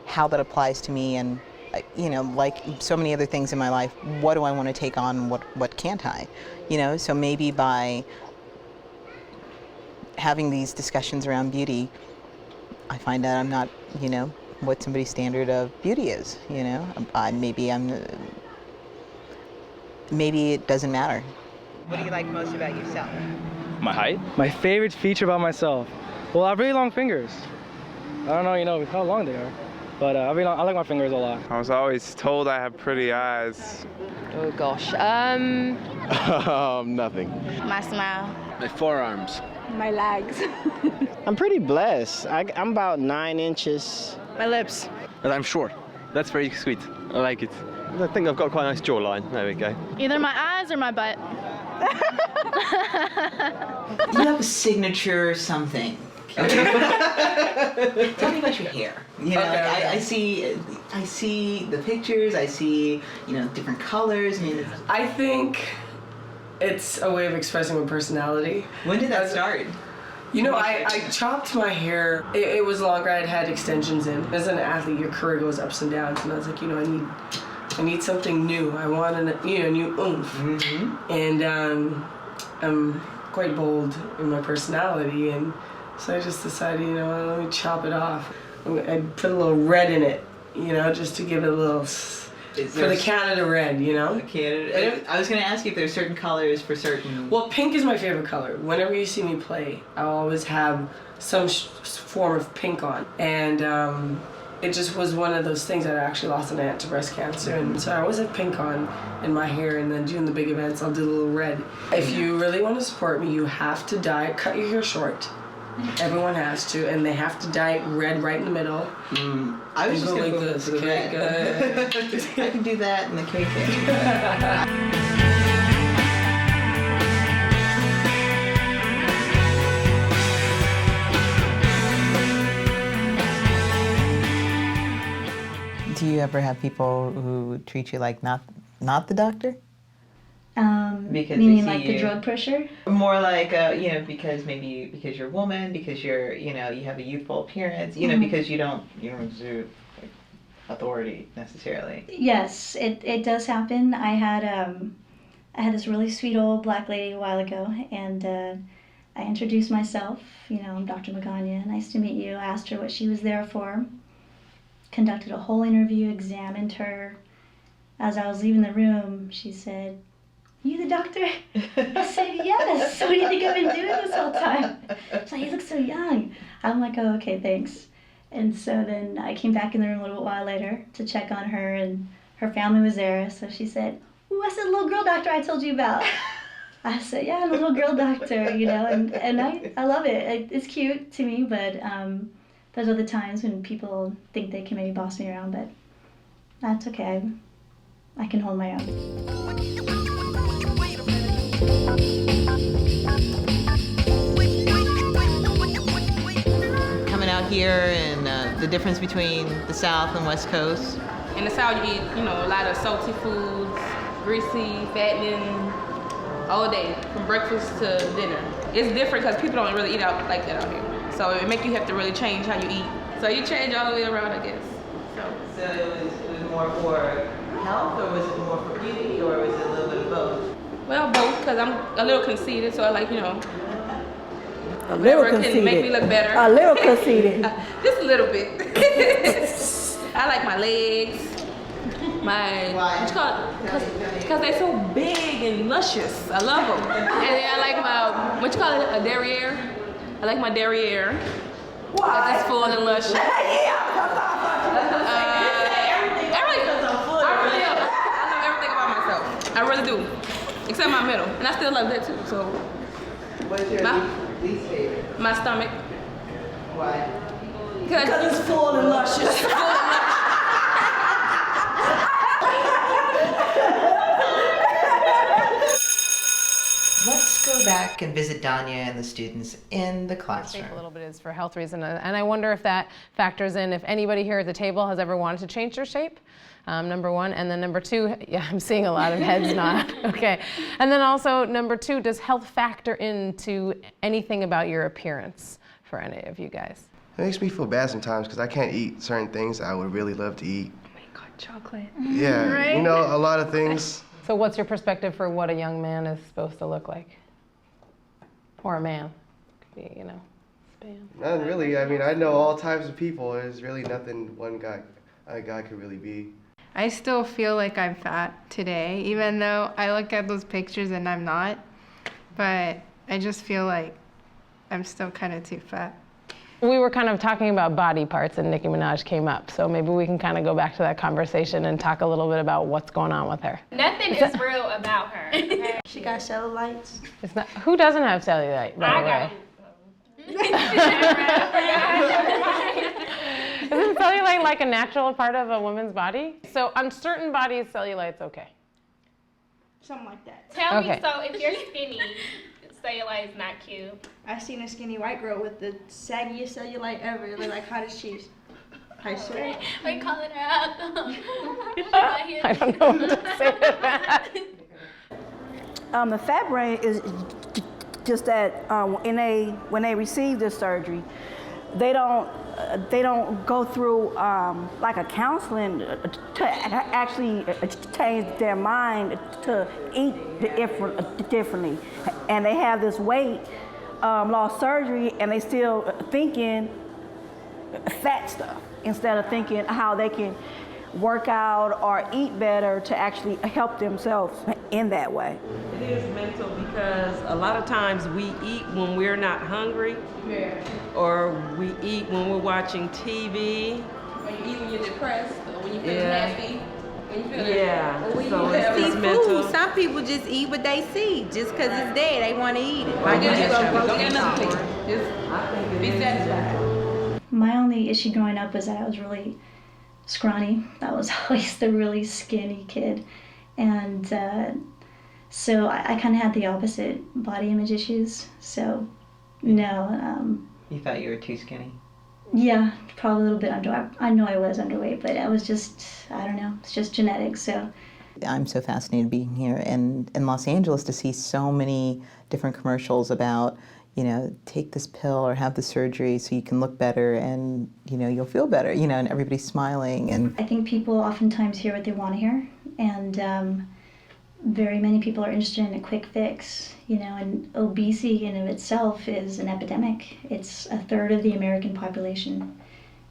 how that applies to me, and, you know, like so many other things in my life, what do I want to take on, what can't I? You know, so maybe by having these discussions around beauty, I find out I'm not, you know, what somebody's standard of beauty is, you know. Maybe it doesn't matter. What do you like most about yourself? My height? My favorite feature about myself? Well, I have really long fingers. I don't know, you know, how long they are, but I like my fingers a lot. I was always told I have pretty eyes. Oh gosh. Nothing. My smile. My forearms. My legs. I'm pretty blessed. I'm about 9 inches. My lips. And I'm short. That's very sweet. I like it. I think I've got quite a nice jawline. There we go. Either my eyes or my butt. You have a signature something. Okay. Tell me about your hair. You know, Okay, like okay. I see the pictures. I see, you know, different colors. I mean, I think it's a way of expressing my personality. When did that start? You know, I chopped my hair. It was longer. I'd had extensions in. As an athlete, your career goes ups and downs, and I was like, you know, I need something new. I want a new oomph. Mm-hmm. And I'm quite bold in my personality, and so I just decided, you know, let me chop it off. I put a little red in it, you know, just to give it a little for the Canada red, you know. Canada. I was going to ask you if there's certain colors for certain. Well, pink is my favorite color. Whenever you see me play, I'll always have some form of pink on, and it just was one of those things that I actually lost an aunt to breast cancer, and so I always have pink on in my hair, and then during the big events I'll do a little red. If you really want to support me, you have to cut your hair short. Everyone has to, and they have to dye it red right in the middle. I was just going to go this. for the Okay, red. good. I can do that in the cake. Do you ever have people who treat you like not the doctor? Because meaning like the drug pressure? More like, you know, because you're a woman, because you're, you know, you have a youthful appearance, you know, because you don't exude like, authority necessarily. Yes, it does happen. I had this really sweet old black lady a while ago, and I introduced myself. You know, I'm Dr. Magana. Nice to meet you. I asked her what she was there for. Conducted a whole interview, examined her. As I was leaving the room, she said, "You the doctor?" I said, "Yes. What do you think I've been doing this whole time?" She's like, "You look so young." I'm like, "Oh, okay, thanks." And so then I came back in the room a little while later to check on her, and her family was there. So she said, "Ooh, I said the little girl doctor I told you about." I said, "Yeah, I'm the little girl doctor, you know," and I love it. It's cute to me, but there's other times when people think they can maybe boss me around, but that's okay. I can hold my own. Coming out here and the difference between the South and West Coast. In the South, you eat, a lot of salty foods, greasy, fattening, all day, from breakfast to dinner. It's different because people don't really eat out like that out here. So it makes you have to really change how you eat. So you change all the way around, I guess. So it was more for health, or was it more for beauty, or was it a little bit of both? Well, both, because I'm a little conceited, so I like, A little whatever can conceited. make me look better. A little conceited. Just a little bit. I like my legs, because they're so big and luscious. I love them. And then I like my, a derriere? I like my derriere. Why? It's full and luscious. I love everything about myself. I really do. Except my middle. And I still love that too. So What's your least favorite? my stomach. Why? Because it's full and luscious. Let's go back and visit Danya and the students in the classroom. I think a little bit is for health reason, and I wonder if that factors in if anybody here at the table has ever wanted to change their shape. Number one, and then number two, yeah, I'm seeing a lot of heads nod. Okay, and then also number two, does health factor into anything about your appearance for any of you guys? It makes me feel bad sometimes because I can't eat certain things I would really love to eat. Oh my God, chocolate. Yeah, Right? a lot of things. So what's your perspective for what a young man is supposed to look like? Or a man? Could be, span. Not really. I mean, I know all types of people. There's really nothing a guy could really be. I still feel like I'm fat today, even though I look at those pictures and I'm not. But I just feel like I'm still kind of too fat. We were kind of talking about body parts and Nicki Minaj came up, so maybe we can kind of go back to that conversation and talk a little bit about what's going on with her. Nothing is real about her. She got cellulites. It's not. Who doesn't have cellulite, by the way? Isn't cellulite like a natural part of a woman's body? So on certain bodies, cellulite's okay. Something like that. Tell me, so if you're skinny, cellulite is not cute. I seen a skinny white girl with the saggiest cellulite ever. It looked like cottage cheese. I swear. We're calling her out. I don't know what to say to that. The fat brain is just that when they receive this surgery, they don't go through like a counseling to actually change their mind to eat differently, and they have this weight loss surgery, and they still thinking fat stuff instead of thinking how they can work out or eat better to actually help themselves in that way. It is mental because a lot of times we eat when we're not hungry, or we eat when we're watching TV. Or you eat when you're depressed, or when you feel happy. So it's mental. Food. Some people just eat what they see, just because it's there, they want to eat it. Go get another plate. Just be satisfied. My only issue growing up was that I was really scrawny. I was always the really skinny kid. And so I kind of had the opposite body image issues. So, no. You thought you were too skinny? Yeah, probably a little bit underweight. I know I was underweight, but I was just, I don't know, it's just genetics, so. I'm so fascinated being here in Los Angeles to see so many different commercials about, take this pill or have the surgery so you can look better and, you'll feel better, and everybody's smiling. And I think people oftentimes hear what they want to hear, and very many people are interested in a quick fix, and obesity in of itself is an epidemic. It's a third of the American population.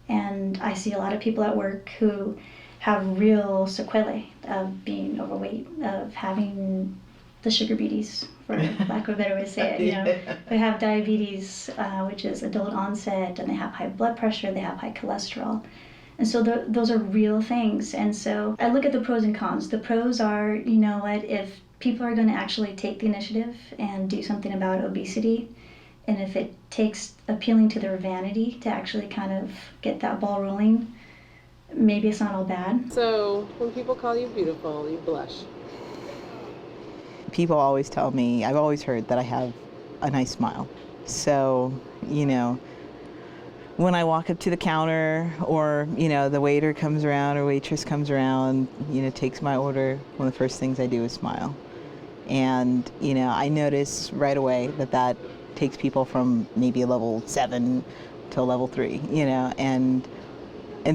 And I see a lot of people at work who have real sequelae of being overweight, of having the sugar beaties, for lack of a better way to say it. They have diabetes, which is adult onset, and they have high blood pressure, they have high cholesterol. And so those are real things. And so I look at the pros and cons. The pros are, if people are going to actually take the initiative and do something about obesity, and if it takes appealing to their vanity to actually kind of get that ball rolling, maybe it's not all bad. So when people call you beautiful, you blush. People always tell me, I've always heard that I have a nice smile. So, you know, when I walk up to the counter or, you know, the waiter comes around or waitress comes around, you know, takes my order, one of the first things I do is smile. And, you know, I notice right away that that takes people from maybe a level 7 to a level 3, you know, and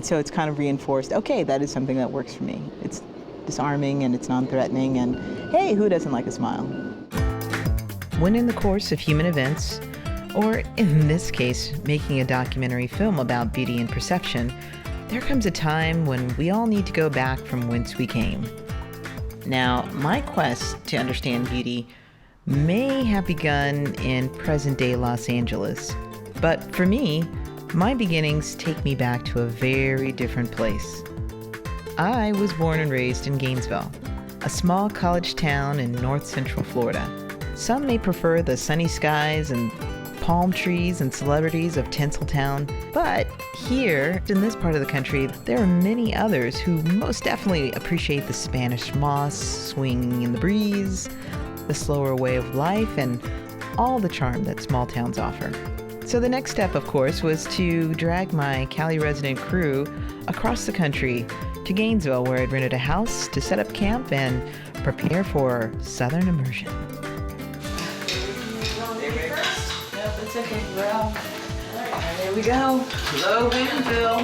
so it's kind of reinforced, okay, that is something that works for me. It's disarming and it's non-threatening, and hey, who doesn't like a smile? When in the course of human events, or in this case, making a documentary film about beauty and perception, there comes a time when we all need to go back from whence we came. Now, my quest to understand beauty may have begun in present-day Los Angeles, but for me, my beginnings take me back to a very different place. I was born and raised in Gainesville, a small college town in north central Florida. Some may prefer the sunny skies and palm trees and celebrities of Tinseltown, but here, in this part of the country, there are many others who most definitely appreciate the Spanish moss swinging in the breeze, the slower way of life, and all the charm that small towns offer. So the next step, of course, was to drag my Cali resident crew across the country to Gainesville, where I'd rented a house to set up camp and prepare for Southern immersion. It's okay, well, there we go. Hello, Gainesville.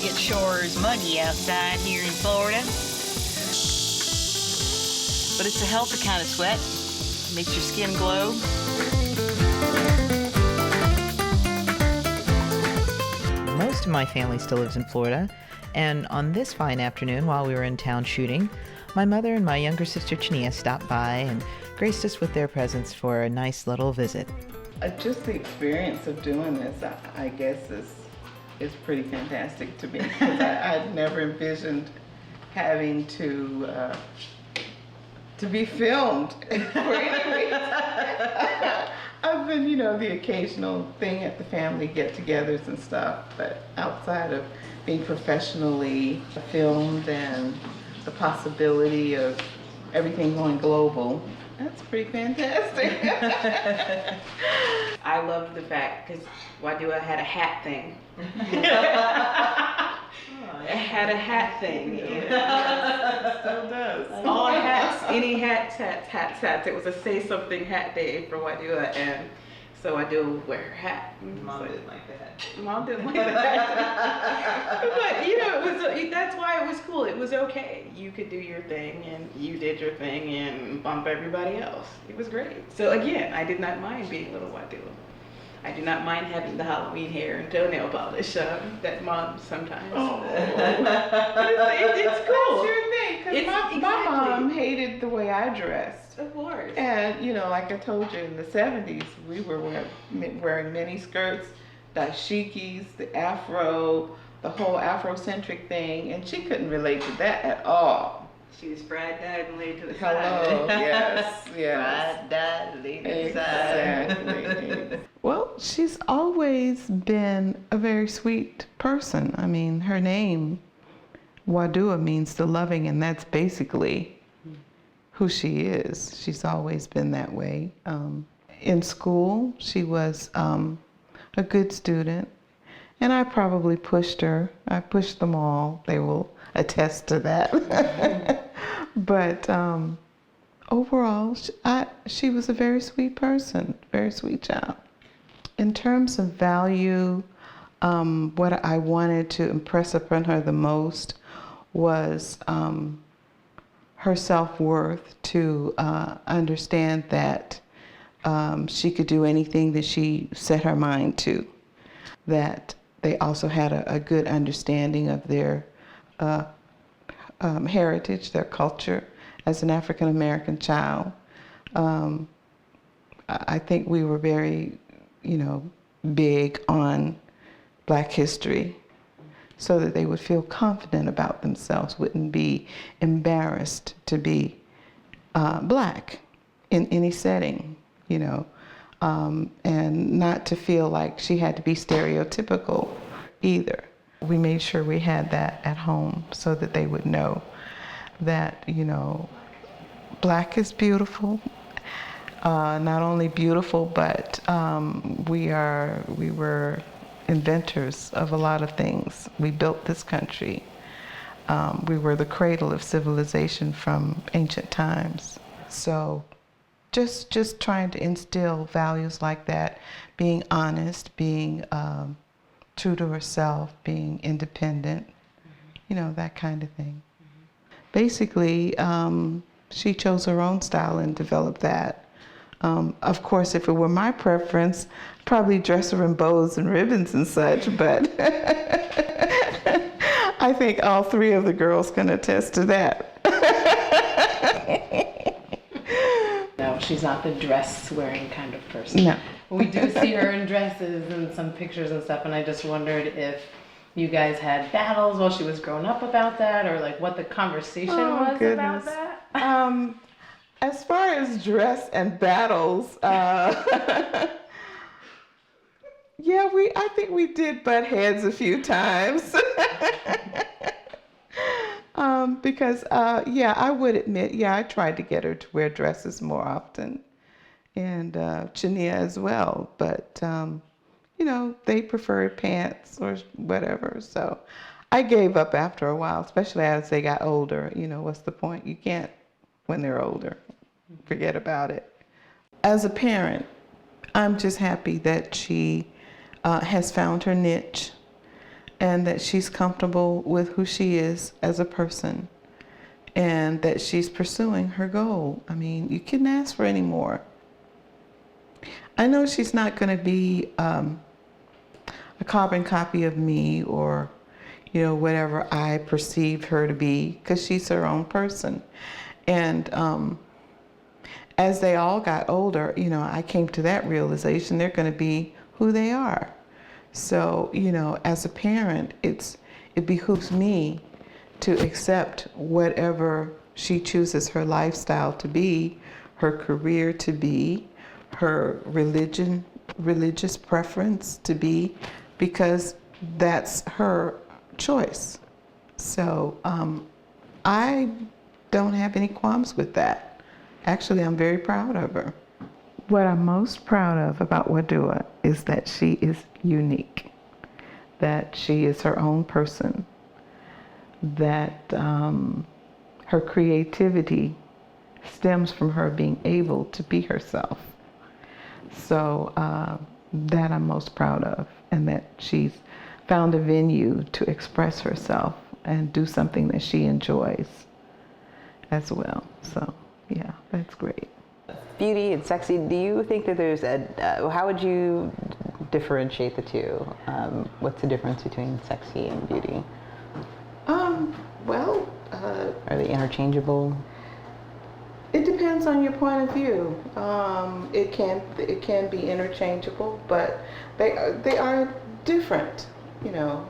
It sure is muggy outside here in Florida. But it's a healthy kind of sweat. Makes your skin glow. Most of my family still lives in Florida, and on this fine afternoon while we were in town shooting, my mother and my younger sister Chania stopped by and graced us with their presence for a nice little visit. Just the experience of doing this, I guess, is pretty fantastic to me, because I'd never envisioned having to be filmed for any reason. I've been, you know, the occasional thing at the family get-togethers and stuff, but outside of being professionally filmed and the possibility of everything going global, that's pretty fantastic. I love the fact, because Wadua had a hat thing. It had a hat thing. It still does. All hats, any hats. It was a Say Something Hat Day for Wadua, and so I do wear her hat. Mom didn't like that. Mom didn't like that. But you know, that's why it was cool. It was okay. You could do your thing, and you did your thing, and bump everybody else. It was great. So again, I did not mind being little Wadua. I do not mind having the Halloween hair and toenail polish that mom sometimes. Oh. It's cool. That's your thing, because my mom hated the way I dressed. Of course. And, you know, like I told you, in the 70s, we were wearing mini skirts, dashikis, the afro, the whole Afrocentric thing, and she couldn't relate to that at all. She was fried, died, and laid to the Hello, side. yes. Fried, died, laid to the side. Exactly. Well, she's always been a very sweet person. I mean, her name, Wadua, means the loving, and that's basically who she is. She's always been that way. In school, she was a good student, and I probably pushed her. I pushed them all. They will attest to that. But overall, she was a very sweet person, very sweet child. In terms of value, what I wanted to impress upon her the most was her self-worth, to understand that she could do anything that she set her mind to, that they also had a good understanding of their heritage, their culture as an African American child. I think we were very, you know, big on Black history, so that they would feel confident about themselves, wouldn't be embarrassed to be Black in any setting, you know, and not to feel like she had to be stereotypical either. We made sure we had that at home so that they would know that, you know, Black is beautiful. Not only beautiful, but we were inventors of a lot of things. We built this country. We were the cradle of civilization from ancient times. So just trying to instill values like that, being honest, being true to herself, being independent, you know, that kind of thing. Basically, she chose her own style and developed that. Of course, if it were my preference, probably dress her in bows and ribbons and such, but I think all three of the girls can attest to that. No, she's not the dress-wearing kind of person. No. We do see her in dresses and some pictures and stuff, and I just wondered if you guys had battles while she was growing up about that, or like what the conversation was about that. As far as dress and battles, yeah, I think we did butt heads a few times. Because, yeah, I would admit, yeah, I tried to get her to wear dresses more often, and Chania as well, but, you know, they preferred pants or whatever, so I gave up after a while, especially as they got older. You know, what's the point? You can't, when they're older, forget about it. As a parent, I'm just happy that she has found her niche and that she's comfortable with who she is as a person and that she's pursuing her goal. I mean, you couldn't ask for any more. I know she's not going to be a carbon copy of me or, you know, whatever I perceived her to be, because she's her own person. And as they all got older, you know, I came to that realization they're going to be who they are. So, you know, as a parent, it behooves me to accept whatever she chooses her lifestyle to be, her career to be, her religious preference to be, because that's her choice. So I don't have any qualms with that. Actually, I'm very proud of her. What I'm most proud of about Wadua is that she is unique, that she is her own person, that her creativity stems from her being able to be herself. So that I'm most proud of, and that she's found a venue to express herself and do something that she enjoys as well. So yeah, that's great. Beauty and sexy, do you think that there's how would you differentiate the two? What's the difference between sexy and beauty? Well, are they interchangeable? It depends on your point of view. It can be interchangeable, but they are different. You know,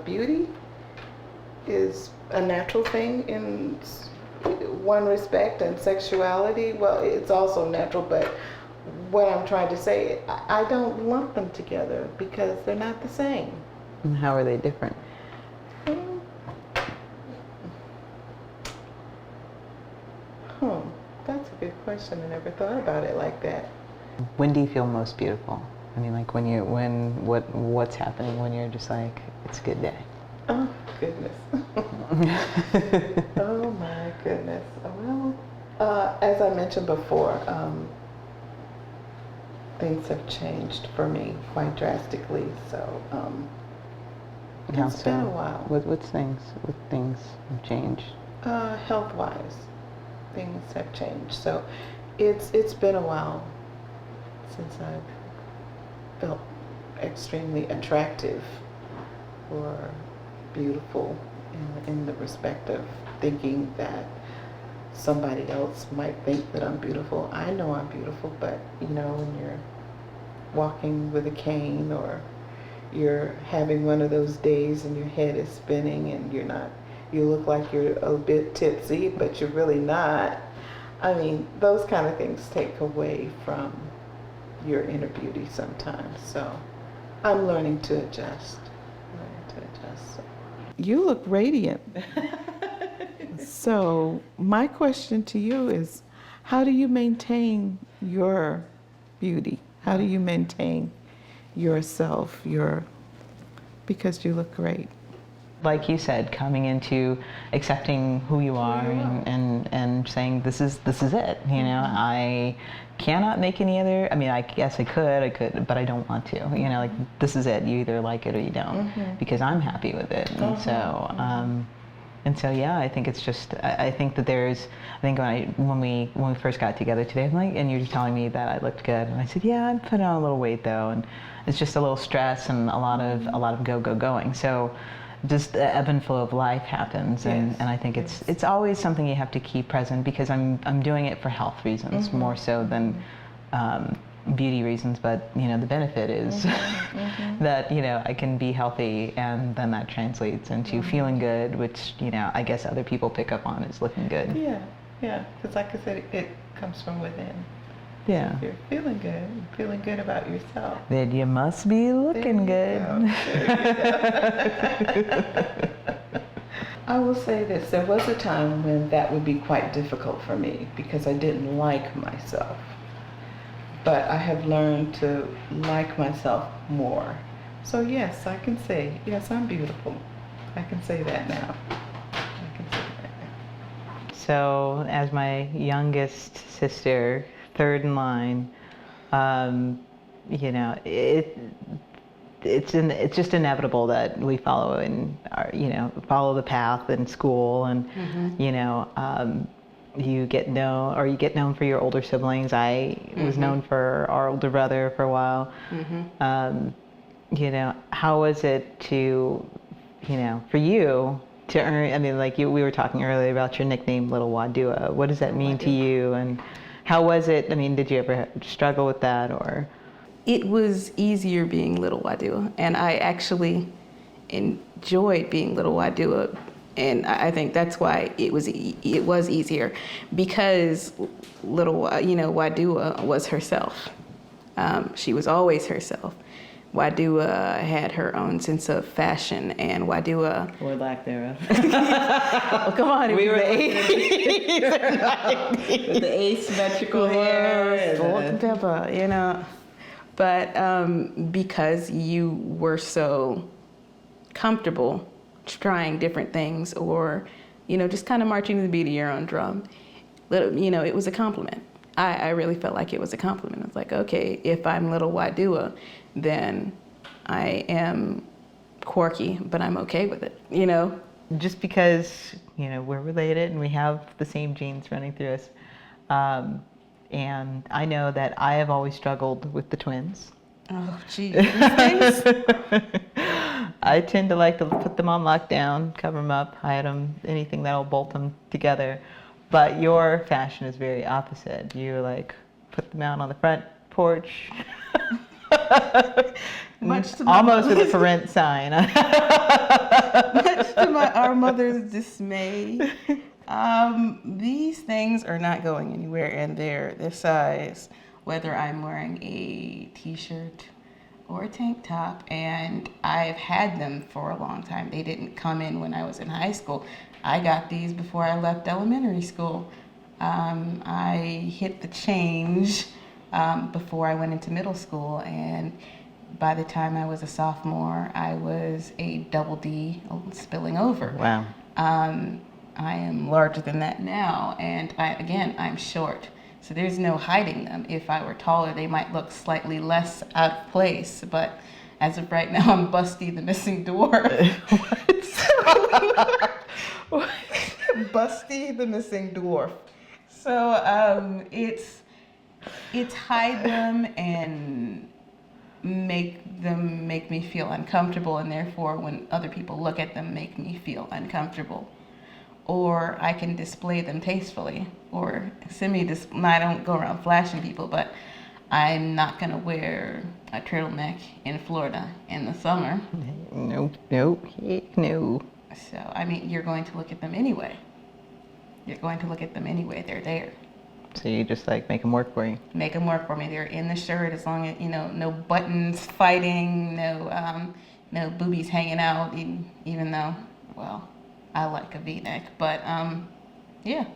beauty is a natural thing in one respect, and sexuality, well, it's also natural, but what I'm trying to say, I don't lump them together because they're not the same. And how are they different? That's a good question. I never thought about it like that. When do you feel most beautiful? I mean, like what's happening when you're just like, it's a good day? Oh, goodness. Oh, my goodness. Well, as I mentioned before, things have changed for me quite drastically. So it's been a while. What things have changed? Health-wise, things have changed. So it's been a while since I've felt extremely attractive or beautiful in the respect of thinking that somebody else might think that I'm beautiful. I know I'm beautiful, but you know, when you're walking with a cane or you're having one of those days and your head is spinning and you look like you're a bit tipsy, but you're really not. I mean, those kind of things take away from your inner beauty sometimes. So I'm learning to adjust. You look radiant. So my question to you is, how do you maintain your beauty? How do you maintain yourself, because you look great? Like you said, coming into accepting who you are and saying this is it. You know, I cannot make any other. I mean, I guess I could, but I don't want to. You know, like this is it. You either like it or you don't, because I'm happy with it. And so, yeah, I think it's just. I think that there's. I think when we first got together today, I'm like, and you're telling me that I looked good, and I said, yeah, I'm putting on a little weight though, and it's just a little stress and a lot of going. So, just the ebb and flow of life happens, and I think it's always something you have to keep present, because I'm doing it for health reasons more so than beauty reasons. But you know, the benefit is that, you know, I can be healthy, and then that translates into feeling good, which, you know, I guess other people pick up on as looking good. Yeah, because like I said, it comes from within. Yeah. If you're feeling good about yourself, then you must be looking good. I will say this, there was a time when that would be quite difficult for me because I didn't like myself. But I have learned to like myself more. So yes, I can say, yes, I'm beautiful. I can say that now. So, as my youngest sister, third in line, you know, it's just inevitable that we follow the path in school, and you know, you get known for your older siblings. I was known for our older brother for a while. You know, how was it to, you know, for you to earn? I mean, like we were talking earlier about your nickname, Little Wadua. What does that mean to you, and how was it? I mean, did you ever struggle with that, or? It was easier being Little Wadua, and I actually enjoyed being Little Wadua, and I think that's why it was easier, because Little, you know, Wadua was herself. She was always herself. Wadua had her own sense of fashion, and Wadua, or lack thereof. Oh, come on, We were the 80s or 90s. With the asymmetrical hair, salt and pepper, you know. But because you were so comfortable trying different things, or, you know, just kind of marching to the beat of your own drum, you know, it was a compliment. I really felt like it was a compliment. It's like, okay, if I'm Little Wadua, then I am quirky, but I'm okay with it, you know? Just because, you know, we're related and we have the same genes running through us. And I know that I have always struggled with the twins. Oh, geez. These things? I tend to like to put them on lockdown, cover them up, hide them, anything that'll bolt them together. But your fashion is very opposite. You like put them out on the front porch. Much to almost with a for rent sign. Much to our mother's dismay. These things are not going anywhere, and they're this size, whether I'm wearing a t-shirt or a tank top, and I've had them for a long time. They didn't come in when I was in high school. I got these before I left elementary school. I hit the change before I went into middle school, and by the time I was a sophomore, I was a double D spilling over. Wow. I am larger than that now, and I'm short. So there's no hiding them. If I were taller, they might look slightly less out of place, but as of right now, I'm Busty the Missing Dwarf. Busty the Missing Dwarf. So it's hide them and make me feel uncomfortable, and therefore when other people look at them, make me feel uncomfortable. Or I can display them tastefully, or I don't go around flashing people, but I'm not gonna wear a turtleneck in Florida in the summer. Nope. So, I mean, you're going to look at them anyway. They're there. So you just like make them work for you? Make them work for me. They're in the shirt, as long as, you know, no buttons fighting, no, no boobies hanging out, even though, well, I like a V-neck. But yeah,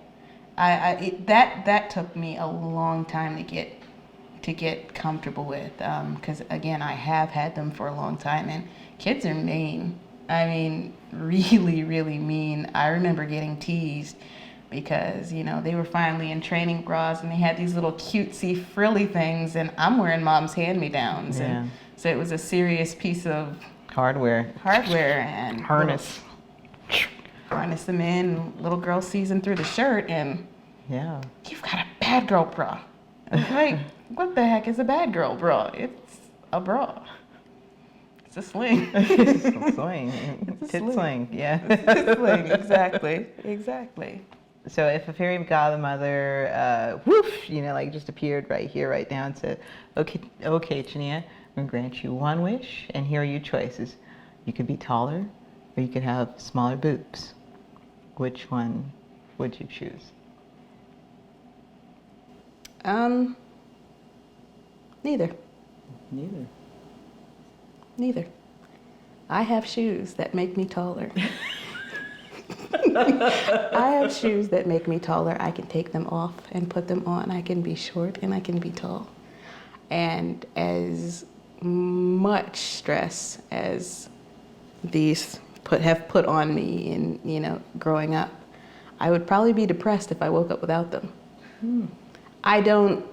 that took me a long time to get comfortable with, because again, I have had them for a long time, and kids are mean. I mean, really, really mean. I remember getting teased because, you know, they were finally in training bras and they had these little cutesy frilly things, and I'm wearing mom's hand-me-downs. Yeah. And so it was a serious piece of Hardware and harness them in. Little girl sees them through the shirt, and yeah, you've got a bad girl bra. I'm like, what the heck is a bad girl bra? It's a bra. It's a sling. It's a sling. It's a sling. Yeah. It's a sling. Exactly. So if a fairy godmother, whoosh, you know, like just appeared right here, right now, and said, okay, Chania, I'm gonna grant you one wish, and here are your choices. You could be taller, or you could have smaller boobs. Which one would you choose? Neither. I have shoes that make me taller. I have shoes that make me taller. I can take them off and put them on. I can be short and I can be tall. And as much stress as these have put on me in, you know, growing up, I would probably be depressed if I woke up without them. I don't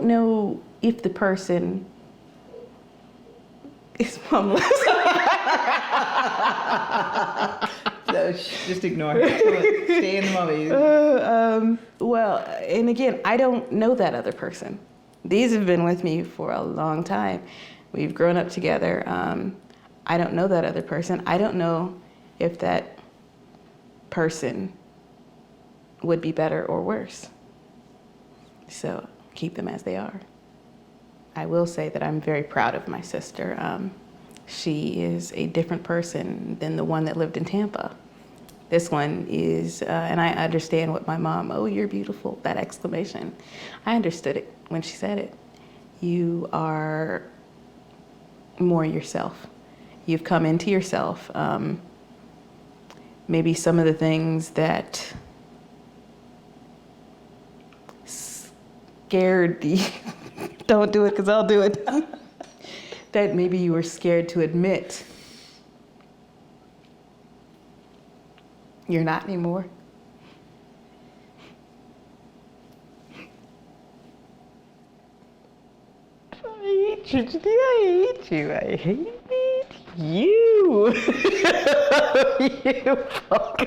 know if the person is mumless. So just ignore it. Stay in the mummy. Well, and again, I don't know that other person. These have been with me for a long time. We've grown up together. I don't know that other person. I don't know if that person would be better or worse. So keep them as they are. I will say that I'm very proud of my sister. She is a different person than the one that lived in Tampa. This one is, and I understand what my mom, oh, you're beautiful, that exclamation. I understood it when she said it. You are more yourself. You've come into yourself. Maybe some of the things that scared you, don't do it because I'll do it, that maybe you were scared to admit. You're not anymore. I hate you, Judy. I hate you. I hate you. You fuck.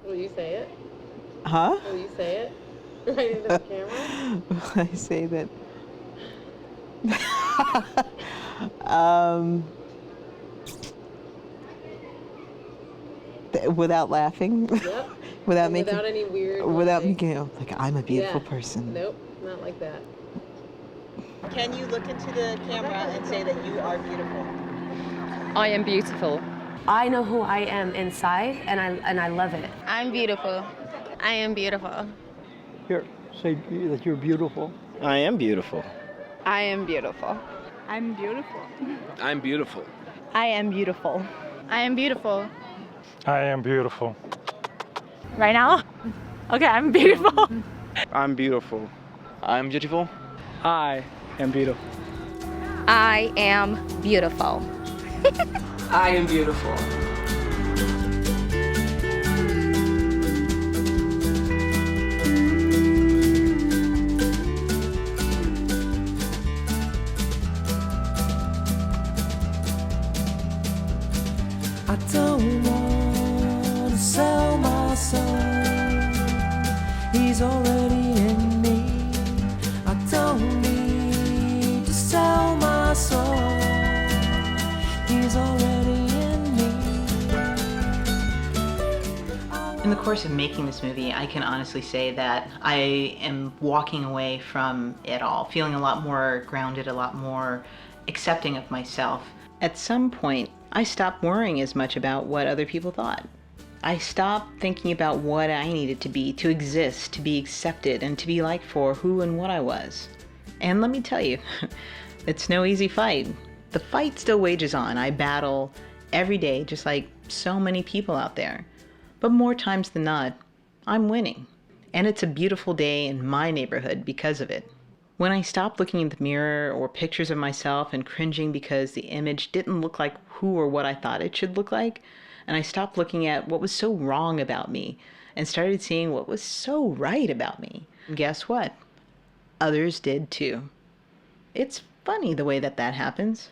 Will you say it? Huh? Will you say it? Right into the camera? I say that. Without laughing. Yep. Without making. Without any weird. Without making like I'm a beautiful person. Nope, not like that. Can you look into the camera and say that you are beautiful? I am beautiful. I know who I am inside, and I love it. I'm beautiful. I am beautiful. Here, say that you're beautiful. I am beautiful. I am beautiful. I'm beautiful. I'm beautiful. I am beautiful. I am beautiful. I am beautiful. Right now? Okay, I'm beautiful. I'm beautiful. I'm beautiful. I am beautiful. I am beautiful. I am beautiful. I don't want to sell my soul. He's already in me. I don't need to sell my soul. He's already in me. In the course of making this movie, I can honestly say that I am walking away from it all, feeling a lot more grounded, a lot more accepting of myself. At some point, I stopped worrying as much about what other people thought. I stopped thinking about what I needed to be, to exist, to be accepted, and to be liked for who and what I was. And let me tell you, it's no easy fight. The fight still wages on. I battle every day, just like so many people out there. But more times than not, I'm winning. And it's a beautiful day in my neighborhood because of it. When I stopped looking in the mirror or pictures of myself and cringing because the image didn't look like who or what I thought it should look like, and I stopped looking at what was so wrong about me and started seeing what was so right about me, and guess what? Others did too. It's funny the way that happens.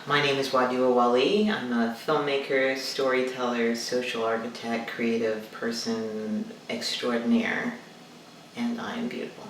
My name is Wadua Wali. I'm a filmmaker, storyteller, social architect, creative person extraordinaire, and I am beautiful.